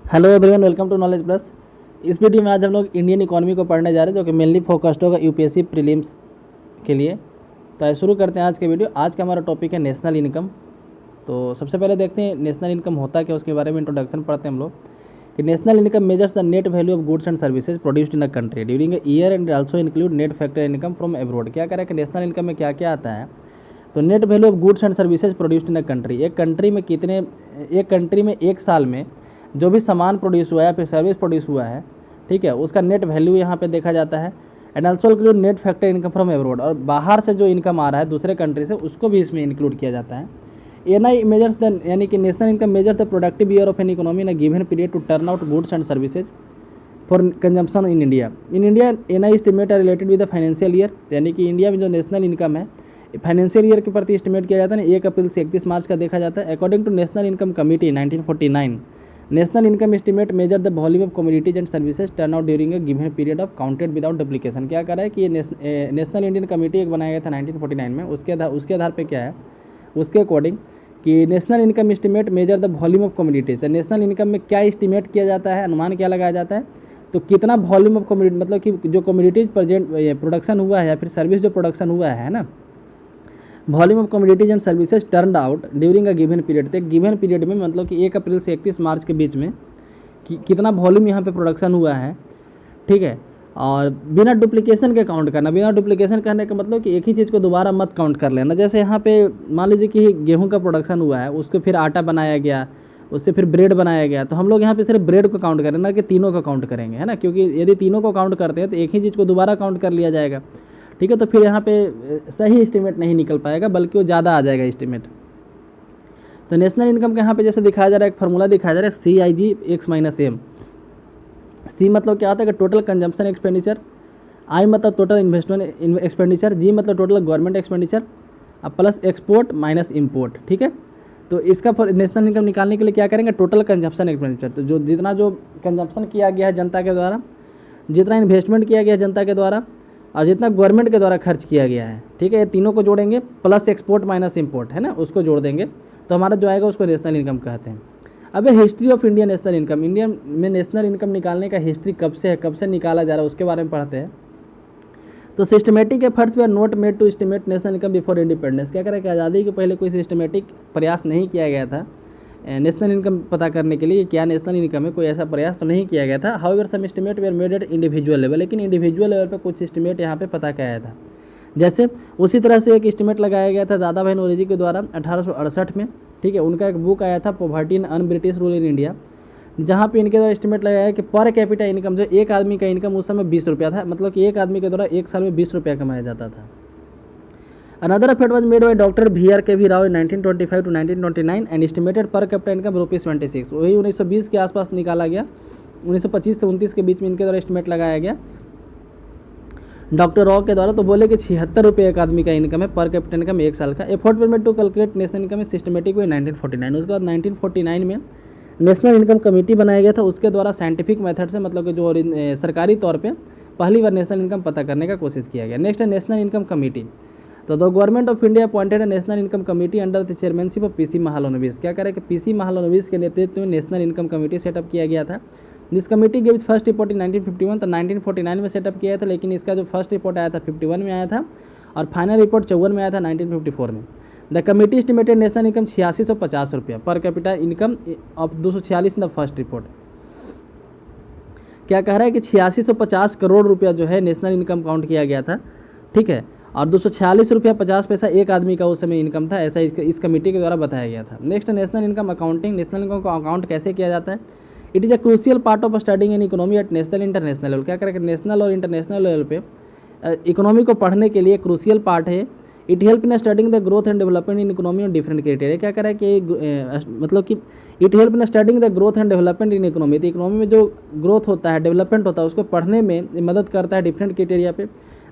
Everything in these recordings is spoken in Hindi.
Hello everyone, welcome to knowledge plus. इस वीडियो में आज हम लोग इंडियन इकोनॉमी को पढ़ने जा रहे हैं, जो कि मेनली फोकस्ड होगा यूपीएससी प्रीलिम्स के लिए। तो आइए शुरू करते हैं आज के वीडियो। आज का हमारा टॉपिक है नेशनल इनकम। तो सबसे पहले देखते हैं नेशनल इनकम होता क्या, उसके बारे में इंट्रोडक्शन पढ़ते हैं हम लोग कि national income measures the net value of goods and services produced in a country during a year and also include net factor income from abroad. क्या करें कि नेशनल इनकम में क्या क्या आता है। तो net value of goods and services produced in a country, एक कंट्री में एक साल में जो भी सामान प्रोड्यूस हुआ है या फिर सर्विस प्रोड्यूस हुआ है, ठीक है, उसका नेट वैल्यू यहाँ पे देखा जाता है। And also include net factor income from abroad, और बाहर से जो इनकम आ रहा है दूसरे कंट्री से, उसको भी इसमें इंक्लूड किया जाता है। एनआई मेजर्स द, यानी कि national income measures the productive year of an economy in a given period to turn out goods and services for consumption in India. NI estimate are related with the financial year, यानी कि इंडिया में जो नेशनल इनकम है फाइनेंशियल ईयर के प्रति एस्टिमेट किया जाता है ना, 1 अप्रैल से 31 मार्च का देखा जाता है। According to national income committee 1949, national income estimate measure the volume of communities and services turn out during a given period of counted without duplication. क्या कर रहा है कि ये नेशनल इंडियन कमेटी एक बनाया गया था 1949 में, उसके आधार पे क्या है, उसके अकॉर्डिंग कि national income estimate measure the volume of communities. तो नेशनल इनकम में क्या एस्टिमेट किया जाता है, अनुमान क्या लगाया जाता है, तो कितना वॉल्यूम ऑफ कम्युनिटी, मतलब कि जो कम्युनिटीज प्रोडक्शन हुआ है या फिर सर्विस जो प्रोडक्शन हुआ है ना, volume of communities and services turn out during a given period. तो गिवन पीरियड में मतलब कि 1 अप्रैल से 31 मार्च के बीच में कितना वॉल्यूम यहाँ पे प्रोडक्शन हुआ है, ठीक है। और बिना डुप्लीकेशन के काउंट करना, बिना डुप्लीकेशन करने का मतलब कि एक ही चीज़ को दोबारा मत काउंट कर लेना। जैसे यहाँ पे मान लीजिए कि गेहूँ का प्रोडक्शन हुआ है, उसको फिर आटा बनाया गया, उससे फिर ब्रेड बनाया गया, तो हम लोग यहाँ पे सिर्फ ब्रेड को काउंट करें ना कि तीनों का काउंट करेंगे, है ना, क्योंकि यदि तीनों को काउंट करते हैं तो एक ही चीज़ को दोबारा काउंट कर लिया जाएगा, ठीक है। तो फिर यहाँ पे सही एस्टिमेट नहीं निकल पाएगा, बल्कि वो ज़्यादा आ जाएगा एस्टिमेट। तो नेशनल इनकम के यहाँ पे जैसे दिखाया जा रहा है, एक फार्मूला दिखाया जा रहा है CIG(x-m). सी मतलब क्या होता है कि टोटल कंजम्पशन एक्सपेंडिचर, आई मतलब टोटल इन्वेस्टमेंट एक्सपेंडिचर, जी मतलब टोटल गवर्नमेंट एक्सपेंडिचर, अब प्लस एक्सपोर्ट माइनस इम्पोर्ट, ठीक है। तो इसका नेशनल इनकम निकालने के लिए क्या करेंगे, टोटल कंजम्पशन एक्सपेंडिचर, तो जो कंजम्पशन किया गया है जनता के द्वारा, जितना इन्वेस्टमेंट किया गया है जनता के द्वारा, और जितना गवर्नमेंट के द्वारा खर्च किया गया है, ठीक है, ये तीनों को जोड़ेंगे, प्लस एक्सपोर्ट माइनस इम्पोर्ट, है ना, उसको जोड़ देंगे, तो हमारा जो आएगा उसको नेशनल इनकम कहते हैं। अब history of India national income, India में नेशनल इनकम निकालने का हिस्ट्री कब से है, कब से निकाला जा रहा है, उसके बारे में पढ़ते हैं। तो systematic efforts were not made to estimate national income before independence. क्या करें कि आज़ादी के पहले कोई सिस्टमेटिक प्रयास नहीं किया गया था नेशनल इनकम पता करने के लिए, क्या नेशनल इनकम है, कोई ऐसा प्रयास तो नहीं किया गया था। However some estimate were made at individual level, लेकिन इंडिविजुअल लेवल पर कुछ एस्टिमेट यहाँ पे पता किया था। जैसे उसी तरह से एक एस्टिमेट लगाया गया था दादा भाई नौरोजी के द्वारा 1868 में, ठीक है। उनका एक बुक आया था poverty in un British rule in India, जहाँ पे इनके द्वारा एस्टिमेट लगाया है कि पर कैपिटा इनकम, जो एक आदमी का इनकम उस समय 20 रुपया था, मतलब कि एक आदमी के द्वारा एक साल में 20 रुपया कमाया जाता था। Another effort was made by doctor VRK Rao in 1925 to 1929 and estimated पर कैपिटा इनकम ₹26। वही 1920 के आसपास निकाला गया, 1925 से 29 के बीच में इनके द्वारा एस्टिमेट लगाया गया डॉक्टर राव के द्वारा। तो बोले कि 76 रुपये एक आदमी का इनकम है, पर कैपिटा इनकम एक साल का। Effort were made to calculate national income systematic way 1949। उसके बाद 1949 में नेशनल इनकम कमेटी बनाया गया था, उसके द्वारा साइंटिफिक मेथड से, मतलब कि जो सरकारी तौर पे पहली बार नेशनल इनकम पता करने का कोशिश किया गया। नेक्स्ट है नेशनल इनकम कमेटी। तो the government of India appointed A national income committee under the chairmanship of PC Mahalanobis. क्या करें कि PC महालनोबिस के नेतृत्व में नेशनल इनकम कमेटी सेटअप किया गया था। This committee give first report इन 1951, तो 1949 में सेटअप किया था, लेकिन इसका जो फर्स्ट रिपोर्ट आया था 51 में आया था, और फाइनल रिपोर्ट 54 में आया था 1954 में। The committee estimated national income 8650 रुपया, पर capita income of 246 in the first report. क्या कह रहा है कि 8650 करोड़ रुपया जो है नेशनल इनकम काउंट किया गया था, ठीक है, और 246 रुपया 50 पैसा एक आदमी का उस समय इनकम था, ऐसा इस कमेटी के द्वारा बताया गया था। Next national income accounting. National income को अकाउंट कैसे किया जाता है, it is a crucial part of studying in economy eight national international level. क्या करें कि नेशनल और इंटरनेशनल लेवल पे इकोनॉमी को पढ़ने के लिए क्रूशियल पार्ट है। It help in studying the growth and development in economy on different criteria. क्या करें कि मतलब कि it help in studying the growth and development in economy, तो इकोनॉमी में जो ग्रोथ होता है, डेवलपमेंट होता है, उसको पढ़ने में मदद करता है डिफरेंट क्राइटेरिया पे।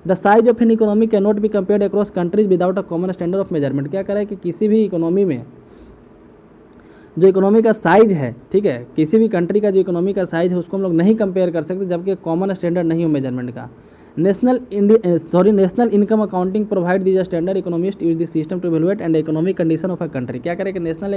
The size of an economy can not be compared across countries without a common standard of measurement. क्या करें कि किसी भी इकोनॉमी में जो इकोनॉमी का साइज है, ठीक है, किसी भी कंट्री का जो इकोनॉमी का साइज है उसको हम लोग नहीं कंपेयर कर सकते जबकि कॉमन स्टैंडर्ड नहीं हो मेजरमेंट का। National income accounting provide this standard economist use this system to evaluate and economic condition of a country. क्या करें कि नेशनल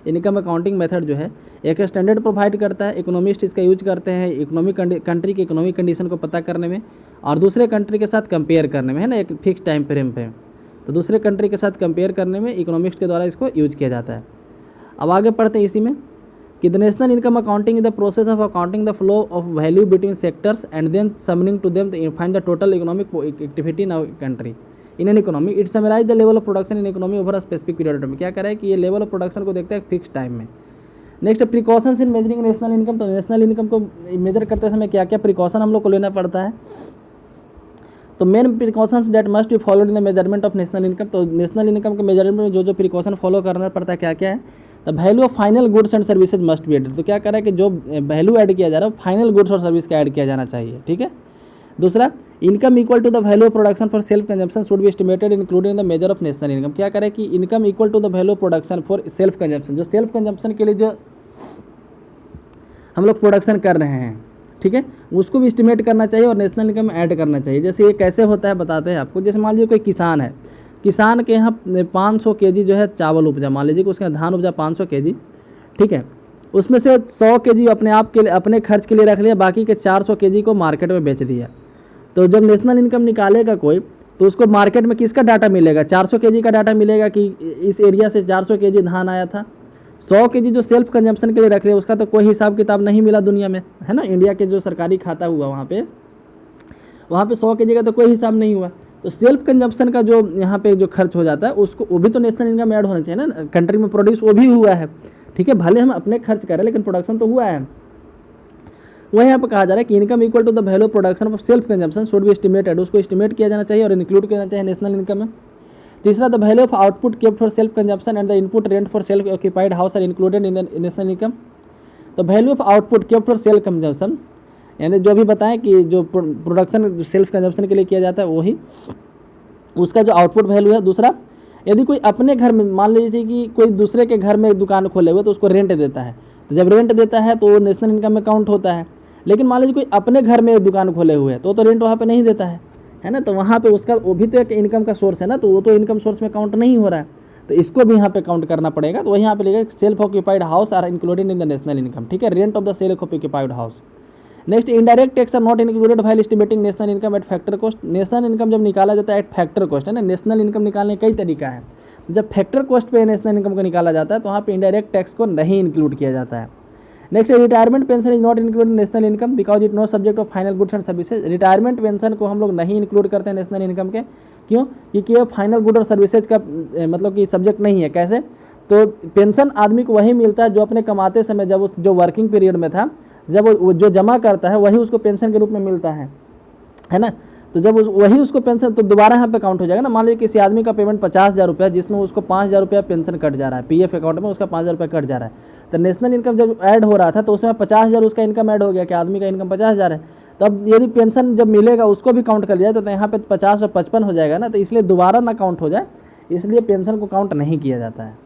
इनकम अकाउंटिंग मेथड जो है एक स्टैंडर्ड प्रोवाइड करता है, इकोनॉमिस्ट इसका यूज करते हैं इकोनॉमिक कंट्री की इकोनॉमिक कंडीशन को पता करने में और दूसरे कंट्री के साथ कंपेयर करने में, है ना, एक फिक्स टाइम फ्रेम पे। तो दूसरे कंट्री के साथ कंपेयर करने में इकोनॉमिस्ट के द्वारा इसको यूज किया जाता है। अब आगे पढ़ते हैं इसी में कि the national income accounting is the process of accounting the flow of value between sectors and then summing to them to find the total economic activity in country in an economy. It summarise the level of production in economy over a specific period में। क्या करे है कि ये लेवल ऑफ प्रोडक्शन को देखते हैं फिक्स टाइम में। नेक्स्ट प्रिकॉशंस इन मेजरिंग नेशनल इनकम। तो नेशनल इनकम को मेजर करते समय क्या क्या प्रिकॉशन हम लोग को लेना पड़ता है। तो main precautions that must be followed in the measurement of national income. तो नेशनल इनकम के मेजरमेंट में जो जो प्रिकॉशन फॉलो करना पड़ता है क्या क्या है। तो value of final goods and services must be added. तो क्या करें कि जो वैल्यू ऐड किया जा रहा है वो फाइनल गुड्स और सर्विस का ऐड किया जाना चाहिए, ठीक है। दूसरा, income equal to the value of production for self consumption should be estimated including the measure of national income. क्या करें कि income equal to the value of production for self consumption, जो सेल्फ कंजम्पशन के लिए जो हम लोग प्रोडक्शन कर रहे हैं, ठीक है, उसको भी एस्टिमेट करना चाहिए और नेशनल इनकम में ऐड करना चाहिए। जैसे ये कैसे होता है बताते हैं आपको। जैसे मान लीजिए कोई किसान है, किसान के यहाँ 500 केजी जो है चावल उपजा, मान लीजिए कि उसके यहाँ धान उपजा 500 केजी, ठीक है, उसमें से 100 केजी अपने आप के लिए अपने खर्च के लिए रख लिया, बाकी के 400 केजी को मार्केट में बेच दिया। तो जब नेशनल इनकम निकालेगा कोई तो उसको मार्केट में किसका डाटा मिलेगा, 400 केजी का डाटा मिलेगा कि इस एरिया से 400 केजी धान आया था। 100 केजी जो सेल्फ कंजम्पशन के लिए रख रहे हैं उसका तो कोई हिसाब किताब नहीं मिला दुनिया में, है ना। इंडिया के जो सरकारी खाता हुआ वहाँ पे 100 केजी का तो कोई हिसाब नहीं हुआ। तो सेल्फ कंजम्पशन का जो यहाँ पे जो खर्च हो जाता है उसको वो भी तो नेशनल इनकम ऐड होना चाहिए ना। कंट्री में प्रोड्यूस वो भी हुआ है, ठीक है, भले हम अपने खर्च करें लेकिन प्रोडक्शन तो हुआ है। वह यहाँ पर कहा जा रहा है कि income equal to the value of production of self consumption should be estimated. उसको एस्टिमेट किया जाना चाहिए और इंक्लूड किया जाना चाहिए नेशनल इनकम में। तीसरा, the value of output kept for self consumption and the input rent for self occupied house are included in the national income. तो value of output kept for self consumption, यानी जो भी बताएं कि जो प्रोडक्शन सेल्फ कंजम्पशन के लिए किया जाता है वही उसका जो आउटपुट वैल्यू है। दूसरा, यदि कोई अपने घर में मान लीजिए कि कोई दूसरे के घर में दुकान खोले हुए तो उसको रेंट देता है, तो जब रेंट देता है तो वो नेशनल इनकम में काउंट होता है। लेकिन मान लीजिए कोई अपने घर में दुकान खोले हुए है तो रेंट वहाँ पे नहीं देता है ना, तो वहाँ पे उसका वो भी तो एक इनकम का सोर्स है ना, तो वो तो इनकम सोर्स में काउंट नहीं हो रहा है, तो इसको भी यहाँ पे काउंट करना पड़ेगा। तो वही यहाँ पे लिखा self occupied house are included in the national income, ठीक है, rent of the self occupied house. Next, indirect tax are not included while estimating national income at factor cost. National income जब निकाला जाता है एट फैक्टर कॉस्ट, है ना, नेशनल इनकम निकालने कई तरीका है। जब फैक्टर कॉस्ट पे नेशनल इनकम को निकाला जाता है तो वहाँ पे इनडायरेक्ट टैक्स को नहीं इंक्लूड किया जाता है। Next, retirement pension is not included national income because it no subject of final goods and services. Retirement pension को हम लोग नहीं इंक्लूड करते हैं नेशनल इनकम के, क्यों, क्योंकि ये फाइनल गुड और सर्विसेज का मतलब कि सब्जेक्ट नहीं है। कैसे, तो पेंशन आदमी को वही मिलता है जो अपने कमाते समय जब उस जो वर्किंग पीरियड में था जब वो जो जमा करता है वही उसको पेंशन के रूप में मिलता है ना। तो जब वही उसको पेंशन तो दोबारा यहाँ पे काउंट हो जाएगा ना। मान लीजिए किसी आदमी का पेमेंट 50,000 रुपया जिसमें उसको 5,000 रुपया पेंशन कट जा रहा है, पीएफ अकाउंट में उसका 5,000 रुपया कट जा रहा है, तो नेशनल इनकम जब ऐड हो रहा था तो उसमें 50,000 उसका इनकम ऐड हो गया कि आदमी का इनकम 50,000 है। तो अब यदि पेंशन जब मिलेगा उसको भी काउंट कर लिया तो यहाँ पे 50 और 55 हो जाएगा ना, तो इसलिए दोबारा ना काउंट हो जाए, इसलिए पेंशन को काउंट नहीं किया जाता है।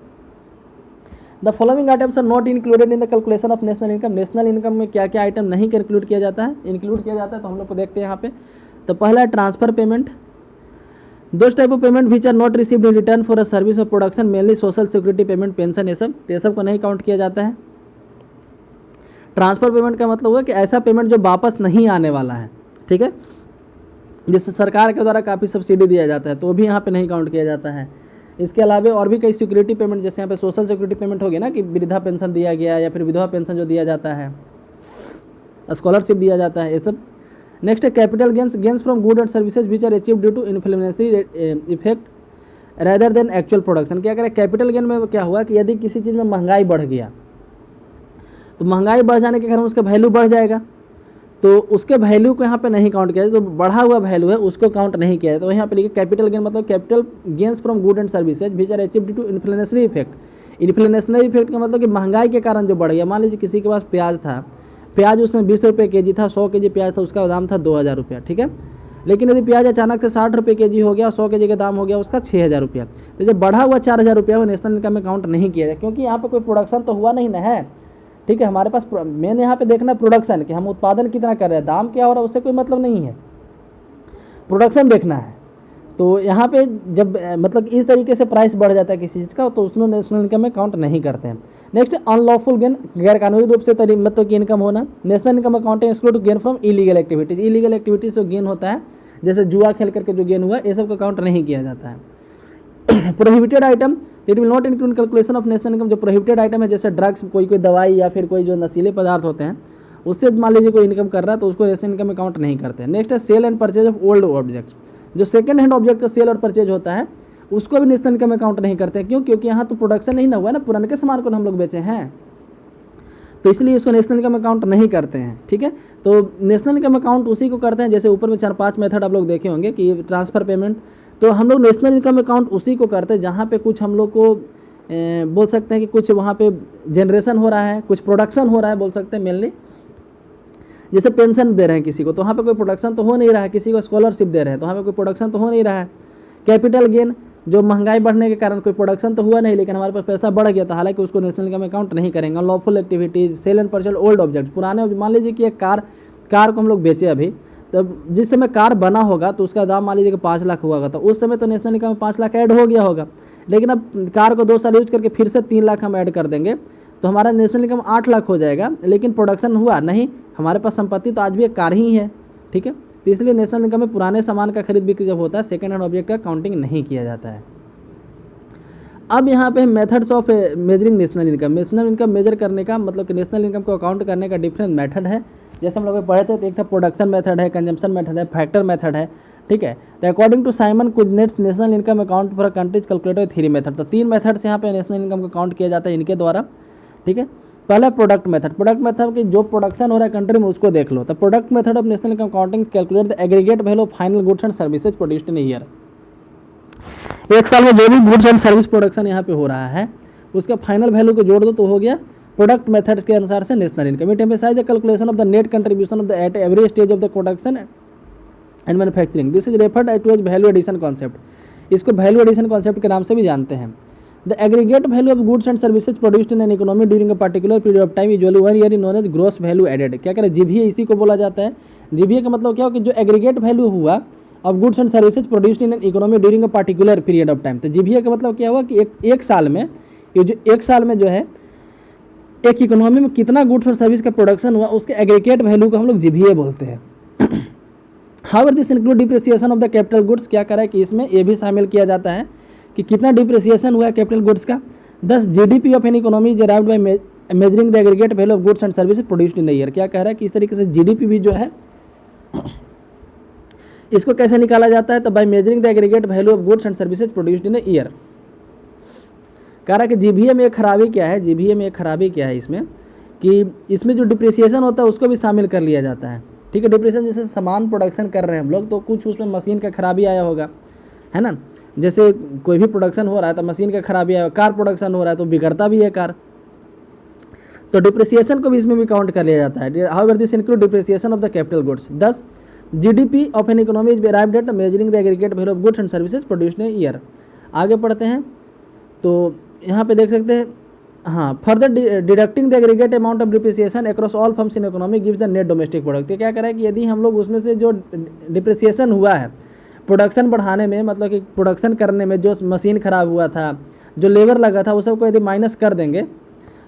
The following items are not included in the calculation of national income. National income में क्या क्या आइटम नहीं इंक्लूड किया जाता है, तो हम लोग को देखते हैं यहाँ पे। तो पहला है transfer payment. Those type of payment which are not received in return for a service of production, mainly social security payment, pension, ये सब को नहीं काउंट किया जाता है। ट्रांसफर पेमेंट का मतलब हुआ कि ऐसा पेमेंट जो वापस नहीं आने वाला है, ठीक है, जिससे सरकार के द्वारा काफ़ी सब्सिडी दिया जाता है, तो भी यहाँ पे नहीं काउंट किया जाता है। इसके अलावा और भी कई सिक्योरिटी पेमेंट, जैसे यहाँ पे सोशल सिक्योरिटी पेमेंट हो गया ना कि वृद्धा पेंशन दिया गया या फिर विधवा पेंशन जो दिया जाता है, स्कॉलरशिप दिया जाता है, ये सब। नेक्स्ट है capital gains from good and services which are achieve due to inflationary effect rather than actual production. क्या करें, कैपिटल गेन में क्या हुआ कि यदि किसी चीज़ में महंगाई बढ़ गया तो महंगाई बढ़ जाने के कारण उसका वैल्यू बढ़ जाएगा, तो उसके वैल्यू को यहाँ पे नहीं काउंट किया जाए, तो बढ़ा हुआ वैल्यू है उसको काउंट नहीं किया जाए। तो यहाँ पे लिखिए कैपिटल गेन मतलब capital gains from good and services which are achieve due to inflationary effect. Inflationary effect का मतलब कि महंगाई के कारण जो बढ़ गया। मान लीजिए किसी के पास प्याज था, प्याज उसमें 20 रुपये के जी था, 100 के जी प्याज था, उसका दाम था 2,000 रुपया, ठीक है। लेकिन यदि प्याज अचानक से 60 रुपये के जी हो गया, 100 के जी का दाम हो गया उसका 6,000 रुपया, तो जब बढ़ा हुआ 4,000 रुपया वो नेशनल इनकम में काउंट नहीं किया जाए, क्योंकि यहाँ पे कोई प्रोडक्शन तो हुआ नहीं ना है, ठीक है। हमारे पास मेन यहाँ पे देखना प्रोडक्शन कि हम उत्पादन कितना कर रहे हैं, दाम क्या हो रहा है उससे कोई मतलब नहीं है, प्रोडक्शन देखना है। तो यहाँ पे जब मतलब इस तरीके से प्राइस बढ़ जाता है किसी चीज़ का तो उसमें नेशनल इनकम में काउंट नहीं करते हैं। नेक्स्ट अनलॉफुल गेन, गैर कानूनी रूप से मतलब की इनकम होना। National income accounting exclude gain from illegal activities, illegal activities जो गेन होता है जैसे जुआ खेल करके जो गेन हुआ ये सब का काउंट नहीं किया जाता है। Prohibited item it will not include calculation of national income, जो प्रोहिबिटेड आइटम है जैसे ड्रग्स, कोई दवाई या फिर कोई जो नशीले पदार्थ होते हैं उससे मान लीजिए कोई इनकम कर रहा है तो उसको नेशनल इनकम में काउंट नहीं करते हैं। नेक्स्ट है sale and purchase of old objects, जो सेकंड हैंड ऑब्जेक्ट का सेल और परचेज होता है उसको भी नेशनल इनकम में काउंट नहीं करते हैं। क्यों? क्योंकि यहाँ तो प्रोडक्शन नहीं ना हुआ ना, पुराने के सामान को हम लोग बेचे हैं, तो इसलिए इसको नेशनल इनकम अकाउंट नहीं करते हैं। ठीक है, तो नेशनल इनकम अकाउंट उसी को करते हैं जैसे ऊपर में 4-5 मेथड आप लोग देखे होंगे कि ट्रांसफ़र पेमेंट, तो हम लोग नेशनल इनकम अकाउंट उसी को करते हैं जहाँ पे कुछ हम लोग को बोल सकते हैं कि कुछ वहाँ पे जनरेशन हो रहा है, कुछ प्रोडक्शन हो रहा है बोल सकते हैं मेनली। जैसे पेंशन दे रहे हैं किसी को तो वहाँ पे कोई प्रोडक्शन तो हो नहीं रहा है, किसी को स्कॉलरशिप दे रहे हैं तो वहाँ पे कोई प्रोडक्शन तो हो नहीं रहा है। कैपिटल गेन, जो महंगाई बढ़ने के कारण कोई प्रोडक्शन तो हुआ नहीं लेकिन हमारे पास पैसा बढ़ गया था, हालांकि उसको नेशनल इनकम अकाउंट नहीं करेंगे। Lawful activities, sale and purchase old object, पुराने, मान लीजिए कि एक कार को हम लोग बेचे अभी, तब जिस समय कार बना होगा तो उसका दाम मान लीजिए कि 5 लाख हुआ था, उस समय तो नेशनल इनकम में 5 लाख ऐड हो गया होगा, लेकिन अब कार को 2 साल यूज करके फिर से 3 लाख हम ऐड कर देंगे तो हमारा नेशनल इनकम 8 लाख हो जाएगा, लेकिन प्रोडक्शन हुआ नहीं, हमारे पास संपत्ति तो आज भी एक कार ही है। ठीक है, तो इसलिए नेशनल इनकम में पुराने सामान का खरीद बिक्री जब होता है सेकंड हैंड ऑब्जेक्ट का काउंटिंग नहीं किया जाता है। अब यहाँ पे methods of measuring national income, national income measure करने का मतलब कि नेशनल इनकम को अकाउंट करने का डिफरेंट मेथड है। जैसे हम लोग पढ़े थे तो एक था प्रोडक्शन मेथड है, कंजम्पशन मेथड है, फैक्टर मेथड है। ठीक है, तो according to Simon Kuznets national income account for countries calculated 3 method, तो 3 मेथड से यहाँ पे नेशनल इनकम को काउंट किया जाता है इनके द्वारा। ठीक है, पहला प्रोडक्ट मेथड, प्रोडक्ट मेथड की जो प्रोडक्शन हो रहा है कंट्री में उसको देख लो। तो product method of national income counting calculate the aggregate value of final goods and services produced in year, एक साल में जो भी गुड्स एंड सर्विस प्रोडक्शन यहाँ पे हो रहा है उसका फाइनल वैल्यू को जोड़ दो तो हो गया प्रोडक्ट मेथड के अनुसार से national income. It emphasize the calculation of the net contribution of the at every stage of the production and manufacturing, this is referred to as value addition concept, इसको वैल्यू एडिशन कॉन्सेप्ट के नाम से भी जानते हैं। The aggregate value of goods and services produced in an economy during a particular period of time usually 1 year known as gross value added, क्या करें जीबीए इसी को बोला जाता है। जीबीए का मतलब क्या हो कि जो एग्रीगेट वैल्यू हुआ of goods and services produced in an economy during a particular period of time, तो जीबीए का मतलब क्या हुआ कि एक साल में, ये जो एक साल में जो है एक इकोनॉमी में कितना गुड्स और सर्विस का प्रोडक्शन हुआ उसके एग्रीगेट वैल्यू को हम लोग जीबीए बोलते हैं। However this include depreciation of the capital goods, क्या करा है कि इसमें ये भी शामिल किया जाता है कि कितना डिप्रिसिएशन हुआ है कैपिटल गुड्स का। 10 GDP of an economy is arrived by measuring the aggregate value of goods and services produced in the year, क्या कह रहा है कि इस तरीके से जीडीपी भी जो है इसको कैसे निकाला जाता है, तो by measuring the aggregate value of goods and services produced in a year. कह रहा है कि जीबीए में एक खराबी क्या है, जीबीए में एक खराबी क्या है इसमें कि इसमें जो डिप्रिसिएशन होता है उसको भी शामिल कर लिया जाता है। ठीक है, डिप्रिसिएशन जैसे सामान प्रोडक्शन कर रहे हैं हम लोग तो कुछ उसमें मशीन का खराबी आया होगा, है ना, जैसे कोई भी प्रोडक्शन हो रहा है तो मशीन का खराबी आया, कार प्रोडक्शन हो रहा है तो बिगड़ता भी है कार, तो डिप्रिसिएशन को भी इसमें भी काउंट कर लिया जाता है। However this include depreciation of the capital goods. 10 GDP of an economy is arrived at measuring the aggregate value of goods and services produced in year. आगे पढ़ते हैं तो यहाँ पे देख सकते हैं, हाँ, further deducting the aggregate amount of depreciation across all firms in economy gives the net domestic product. ये क्या करें कि यदि हम लोग उसमें से जो डिप्रिसिएशन हुआ है प्रोडक्शन बढ़ाने में, मतलब कि प्रोडक्शन करने में जो मशीन खराब हुआ था, जो लेबर लगा था, वो सबको यदि माइनस कर देंगे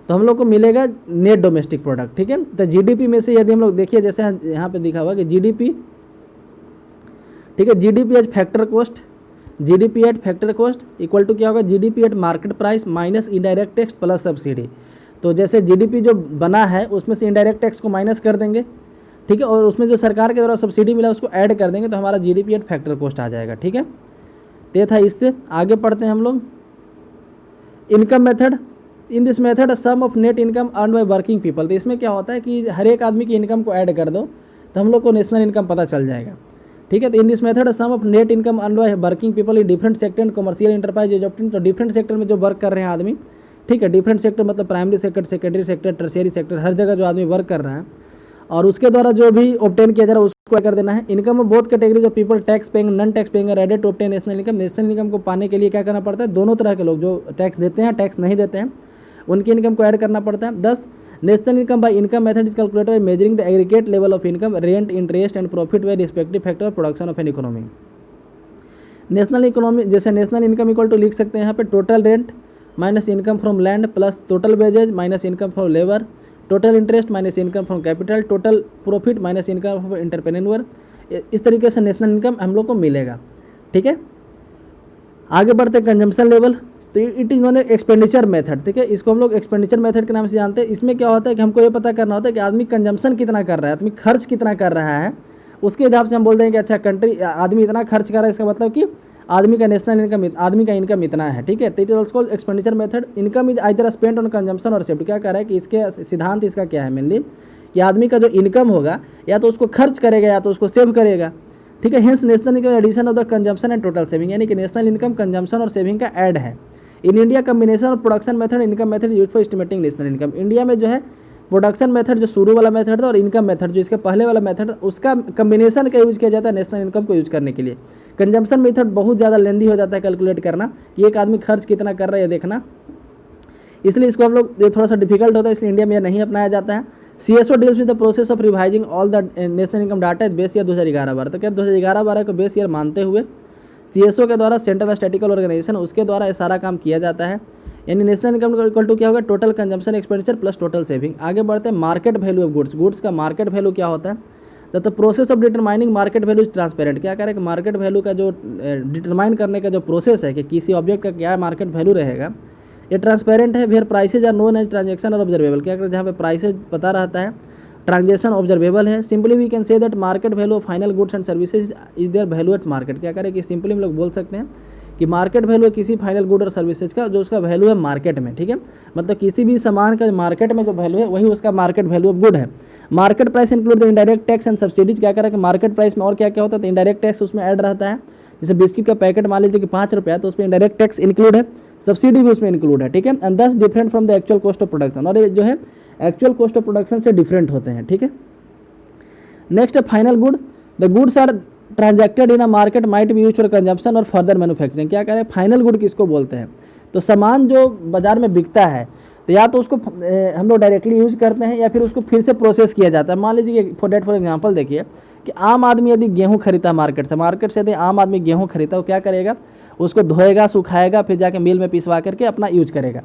तो हम लोग को मिलेगा नेट डोमेस्टिक प्रोडक्ट। ठीक है, तो जीडीपी में से यदि हम लोग देखिए जैसे यहाँ पे दिखा हुआ कि जीडीपी, ठीक है, GDP as factor cost, GDP at factor cost equal to क्या होगा, GDP at market price minus indirect tax plus subsidy. तो जैसे जीडीपी जो बना है उसमें से इनडायरेक्ट टैक्स को माइनस कर देंगे, ठीक है, और उसमें जो सरकार के द्वारा सब्सिडी मिला उसको ऐड कर देंगे तो हमारा जीडीपी एट फैक्टर कॉस्ट आ जाएगा। ठीक है, तो ये था इससे। आगे पढ़ते हैं हम लोग income method. In this method sum of net income earn by working people, तो इसमें क्या होता है कि हर एक आदमी की इनकम को ऐड कर दो तो हम लोग को नेशनल इनकम पता चल जाएगा। ठीक है, तो in this method sum of net income earn by working people in different sector and commercial enterprise is obtained, तो डिफरेंट सेक्टर में जो वर्क कर रहे हैं आदमी, ठीक है, डिफरेंट सेक्टर मतलब primary sector, secondary sector, tertiary sector, हर जगह जो आदमी वर्क कर रहा है और उसके द्वारा जो भी ऑब्टेन किया जा रहा है उसको कर देना है। Income of both categories of people tax paying non tax paying are added to obtain national income. National income को पाने के लिए क्या करना पड़ता है, दोनों तरह के लोग जो टैक्स देते हैं टैक्स नहीं देते हैं उनकी इनकम को ऐड करना पड़ता है। 10 national income by income method is calculated measuring the aggregate level of income, rent, interest and profit by respective factor of production of an economy. National economy, जैसे नेशनल इनकम इक्वल टू लिख सकते हैं यहाँ पे total rent minus income from land plus total wages minus income from labour, total interest minus income from capital, total profit minus income from entrepreneur. इस तरीके से नेशनल इनकम हम लोग को मिलेगा। ठीक है, आगे बढ़ते हैं कंजम्पशन लेवल। तो it is known expenditure method. ठीक है, इसको हम लोग एक्सपेंडिचर मेथड के नाम से जानते हैं। इसमें क्या होता है कि हमको ये पता करना होता है कि आदमी कंजम्पशन कितना कर रहा है, आदमी खर्च कितना कर रहा है, उसके हिसाब से हम बोलते हैं कि अच्छा कंट्री आदमी इतना खर्च कर रहा है, इसका मतलब कि आदमी का नेशनल इनकम, आदमी का इनकम इतना है। ठीक है, तो it is also called expenditure method. Income is either spent on consumption और सेफ्टी। क्या कह रहा है कि इसके सिद्धांत इसका क्या है मेनली कि आदमी का जो इनकम होगा या तो उसको खर्च करेगा या तो उसको सेव करेगा। ठीक है, hence national income addition of the consumption and total saving, यानी कि नेशनल इनकम कंजम्पशन और सेविंग का ऐड है। In India combination of production method income method use for estimating national income. India में जो है प्रोडक्शन मेथड जो शुरू वाला मेथड था और इनकम मेथड जो इसके पहले वाला मेथड, उसका कम्बिनेशन का यूज किया जाता है नेशनल इनकम को यूज करने के लिए। कंजम्पशन मेथड बहुत ज़्यादा लेंदी हो जाता है कैलकुलेट करना कि एक आदमी खर्च कितना कर रहा है देखना, इसलिए इसको हम लोग ये थोड़ा सा डिफिकल्ट होता है, इसलिए इंडिया में यह नहीं अपनाया जाता है। CSO deals with the process of revising all the national income data base year 2011-12। तो क्या 2011-12 को बेस ईयर मानते हुए CSO के द्वारा सेंट्रल स्टैटिकल ऑर्गेनाइजेशन उसके द्वारा ये सारा काम किया जाता है। यानी नेशनल इनकम इक्वल टू क्या होगा, total consumption expenditure plus total saving. आगे बढ़ते हैं market value of goods. Goods का मार्केट वैल्यू क्या होता है, तो process of determining market value is transparent. क्या करें कि मार्केट वैल्यू का जो डिटरमाइन करने का जो प्रोसेस है कि किसी ऑब्जेक्ट का क्या मार्केट वैल्यू रहेगा, ये ट्रांसपेरेंट है। फिर prices are known as transaction और ऑब्जर्वेबल। क्या करें, जहाँ पे प्राइसेज पता रहता है, ट्रांजेक्शन ऑब्जर्वेबल है। Simply we can say that market value of final goods and services is their value at market. क्या करें कि सिंपली हम लोग बोल सकते हैं कि मार्केट वैल्यू किसी फाइनल गुड और सर्विसेज का जो उसका वैल्यू है मार्केट में। ठीक है, मतलब किसी भी सामान का मार्केट में जो वैल्यू है वही उसका मार्केट वैल्यू ऑफ गुड है। Market price include the indirect tax and subsidies. क्या करें कि मार्केट प्राइस में और क्या क्या होता है, तो इनडायरेक्ट टैक्स उसमें ऐड रहता है। जैसे बिस्किट का पैकेट मान लीजिए कि 5 रुपया, तो उसमें इनडायरेक्ट टैक्स इंक्लूड है, सब्सिडी भी उसमें इंक्लूड है। ठीक है, and this different from the actual cost of production, और ये जो है एक्चुअल कॉस्ट ऑफ प्रोडक्शन से डिफरेंट होते हैं। ठीक है, नेक्स्ट है final good. The goods are transacted in a market might be use for consumption और फर्दर मैन्युफैक्चरिंग। क्या करें, फाइनल गुड किसको बोलते हैं, तो सामान जो बाजार में बिकता है तो या तो उसको हम लोग डायरेक्टली यूज करते हैं या फिर उसको फिर से प्रोसेस किया जाता है। मान लीजिए फॉर एग्जांपल देखिए कि आम आदमी यदि गेहूँ खरीदता है मार्केट से यदि आम आदमी गेहूँ खरीदता है, वो क्या करेगा, उसको धोएगा, सुखाएगा, फिर जाके मिल में पिसवा करके अपना यूज करेगा।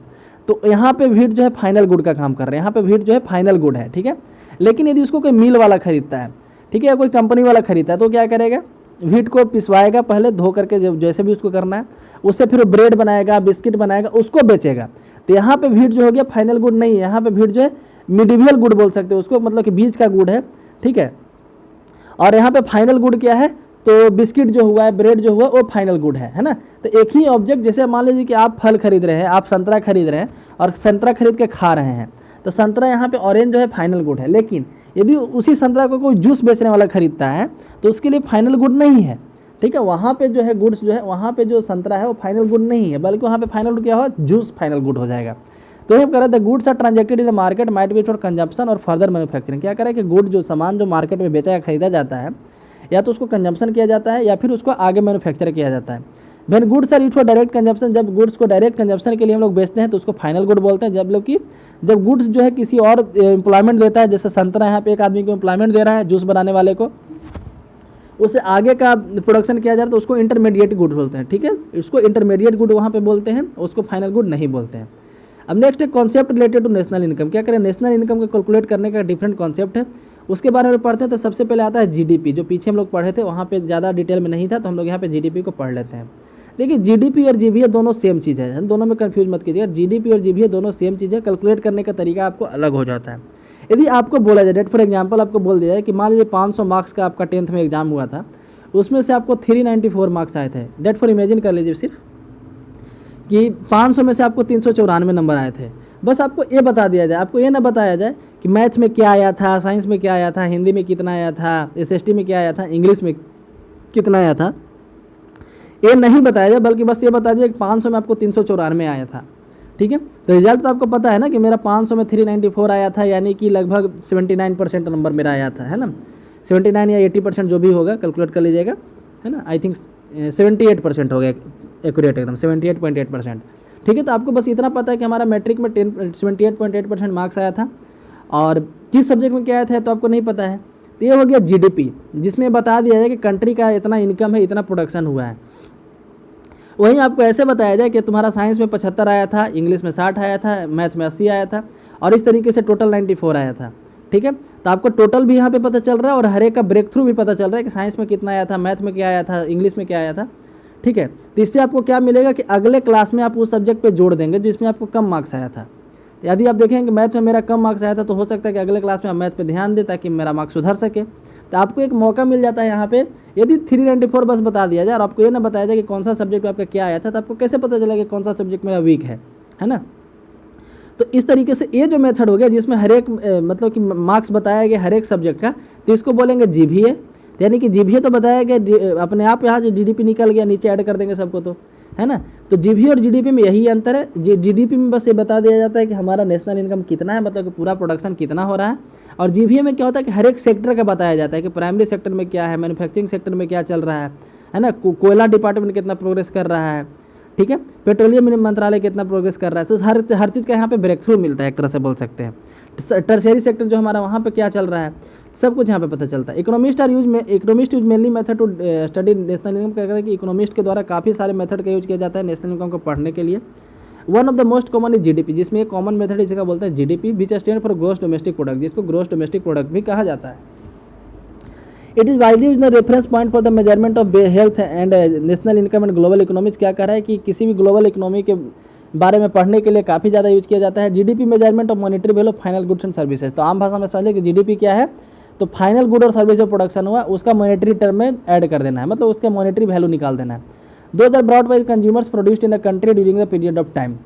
तो यहाँ पे भीड़ जो है फाइनल गुड का काम कर रहे हैं, यहाँ पे भीड़ जो है फाइनल गुड है। ठीक है, लेकिन यदि उसको कोई मिल वाला खरीदता है, ठीक है, या कोई कंपनी वाला खरीदता है, तो क्या करेगा, व्हीट को पिसवाएगा पहले धो करके, जैसे भी उसको करना है, उससे फिर ब्रेड बनाएगा, बिस्किट बनाएगा, उसको बेचेगा। तो यहाँ पे व्हीट जो हो गया फाइनल गुड नहीं है, यहाँ पे व्हीट जो है मिडिवियल गुड बोल सकते हो उसको, मतलब कि बीच का गुड है। ठीक है, और यहाँ पे फाइनल गुड क्या है, तो बिस्किट जो हुआ है, ब्रेड जो हुआ वो फाइनल गुड है ना। तो एक ही ऑब्जेक्ट, जैसे मान लीजिए कि आप फल खरीद रहे हैं, आप संतरा खरीद रहे हैं और संतरा खरीद के खा रहे हैं, तो संतरा यहाँ पे ऑरेंज जो है फाइनल गुड है। लेकिन यदि उसी संतरा को कोई जूस बेचने वाला खरीदता है तो उसके लिए फाइनल गुड नहीं है। ठीक है, वहाँ पे जो है गुड्स जो है, वहाँ पे जो संतरा है वो फाइनल गुड नहीं है, बल्कि वहाँ पे फाइनल गुड क्या हो, जूस फाइनल गुड हो जाएगा। तो ये कह रहा है the goods are transacted in the market might be for consumption और फर्दर मैन्युफैक्चरिंग। क्या करें कि गुड जो सामान जो मार्केट में बेचा या खरीदा जाता है, या तो उसको कंजम्पशन किया जाता है या फिर उसको आगे मैन्युफैक्चर किया जाता है। When goods are used for direct consumption, जब गुड्स को डायरेक्ट कंजम्पशन के लिए हम लोग बेचते हैं तो उसको फाइनल गुड बोलते हैं। जब गुड्स जो है किसी और एम्प्लॉयमेंट देता है, जैसे संतरा यहाँ पे एक आदमी को एम्प्लॉयमेंट दे रहा है जूस बनाने वाले को, उससे आगे का प्रोडक्शन किया जा रहा है तो उसको इंटरमीडिएट गुड बोलते हैं। ठीक है, इसको इंटरमीडिएट गुड वहाँ पे बोलते हैं, उसको फाइनल गुड नहीं बोलते हैं। अब नेक्स्ट है concept related to national income. क्या करें, नेशनल इनकम को कैलकुलेट करने का डिफरेंट कॉन्सेप्ट है, उसके बारे में पढ़ते हैं। तो सबसे पहले आता है जीडीपी, जो पीछे हम लोग पढ़े थे वहाँ पे ज़्यादा डिटेल में नहीं था, तो हम लोग यहाँ पे जीडीपी को पढ़ लेते हैं। देखिए जीडीपी और जीवीए दोनों सेम चीज़ है, हम दोनों में कंफ्यूज मत कीजिएगा। जीडीपी और जीवीए दोनों सेम चीज़ है, कैलकुलेट करने का तरीका आपको अलग हो जाता है। यदि आपको बोला जाए, डेट फॉर एग्जांपल आपको बोल दिया जाए कि मान लीजिए 500 मार्क्स का आपका 10th में एग्जाम हुआ था, उसमें से आपको 394 मार्क्स आए थे। डेट फॉर इमेजिन कर लीजिए सिर्फ कि 500 में से आपको 394 नंबर आए थे। बस आपको ये बता दिया जाए, आपको ये ना बताया जाए कि मैथ में क्या आया था, साइंस में क्या आया था, हिंदी में कितना आया था, एसएसटी में क्या आया था, इंग्लिश में कितना आया था, ये नहीं बताया जाए, बल्कि बस ये बता दिया कि 500 में आपको 394 आया था। ठीक है, तो रिजल्ट तो आपको पता है ना कि मेरा 500 में 394 आया था, यानी कि लगभग 79% नंबर मेरा आया था, है ना। 79 या 80% जो भी होगा कैलकुलेट कर लीजिएगा, है ना। आई थिंक 78% हो गया एक्यूरेट एकदम, 78.8%। ठीक है, तो आपको बस इतना पता है कि हमारा मैट्रिक में 78.8% मार्क्स आया था, और किस सब्जेक्ट में क्या आया था तो आपको नहीं पता है। तो ये हो गया जीडीपी, जिसमें बता दिया जाए कि कंट्री का इतना इनकम है, इतना प्रोडक्शन हुआ है। वहीं आपको ऐसे बताया जाए कि तुम्हारा साइंस में 75 आया था, इंग्लिश में 60 आया था, मैथ में 80 आया था और इस तरीके से टोटल 94 आया था। ठीक है, तो आपको टोटल भी यहाँ पे पता चल रहा है और हर एक का ब्रेक थ्रू भी पता चल रहा है कि साइंस में कितना आया था, मैथ में क्या आया था, इंग्लिश में क्या आया था। ठीक है, तो इससे आपको क्या मिलेगा कि अगले क्लास में आप उस सब्जेक्ट पे जोड़ देंगे जिसमें आपको कम मार्क्स आया था। यदि आप देखेंगे कि मैथ में मेरा कम मार्क्स आया था तो हो सकता है कि अगले क्लास में आप मैथ पे ध्यान दें ताकि मेरा मार्क्स सुधर सके। तो आपको एक मौका मिल जाता है यहाँ पे, यदि 394 बस बता दिया जाए और आपको ये ना बताया जाए कि कौन सा सब्जेक्ट आपका क्या आया था, तो आपको कैसे पता चलेगा कि कौन सा सब्जेक्ट मेरा वीक है ना। तो इस तरीके से ये जो मेथड हो गया जिसमें हर एक मतलब कि मार्क्स बताया गया हर एक सब्जेक्ट का, तो इसको बोलेंगे जीबीए। यानी कि जीबीए तो बताया गया अपने आप, यहाँ जो जीडीपी निकल गया नीचे ऐड कर देंगे सबको, तो है ना। तो जीबीए और जीडीपी में यही अंतर है। जीडीपी में बस ये बता दिया जाता है कि हमारा नेशनल इनकम कितना है, मतलब कि पूरा प्रोडक्शन कितना हो रहा है। और जीबीए में क्या होता है कि हर एक सेक्टर का बताया जाता है कि प्राइमरी सेक्टर में क्या है, मैन्युफैक्चरिंग सेक्टर में क्या चल रहा है ना, कोयला डिपार्टमेंट कितना प्रोग्रेस कर रहा है, ठीक है, पेट्रोलियम मंत्रालय कितना प्रोग्रेस कर रहा है। तो हर चीज़ का यहाँ पे ब्रेक थ्रू मिलता है, एक तरह से बोल सकते हैं। टर्शियरी सेक्टर जो हमारा वहाँ पे क्या चल रहा है, सब कुछ यहाँ पे पता चलता है। Economist use mainly method to study national income. क्या करें कि इकोनॉमिस्ट के द्वारा काफ़ी सारे मेथड का यूज किया जाता है नेशनल इनकम को पढ़ने के लिए। One of the most common is GDP, जिसमें एक कॉमन मेथड इसका बोलते हैं GDP, which stand for gross domestic product, जिसको ग्रॉस डोमेस्टिक प्रोडक्ट भी कहा जाता है। It is widely use the reference point for the measurement of health and national income and global economics. क्या कह रहा है कि किसी भी ग्लोबल इकोनॉमी के बारे में पढ़ने के लिए काफ़ी ज़्यादा यूज किया जाता है। GDP measurement of monetary value of final goods and services. तो आम भाषा में समझ लें कि जीडीपी क्या है, तो फाइनल गुड और सर्विस जो प्रोडक्शन हुआ उसका मॉनेटरी टर्म में ऐड कर देना है, मतलब उसका मॉनेटरी वैल्यू निकाल देना है। Those are brought by consumers produced in a country during the period of time.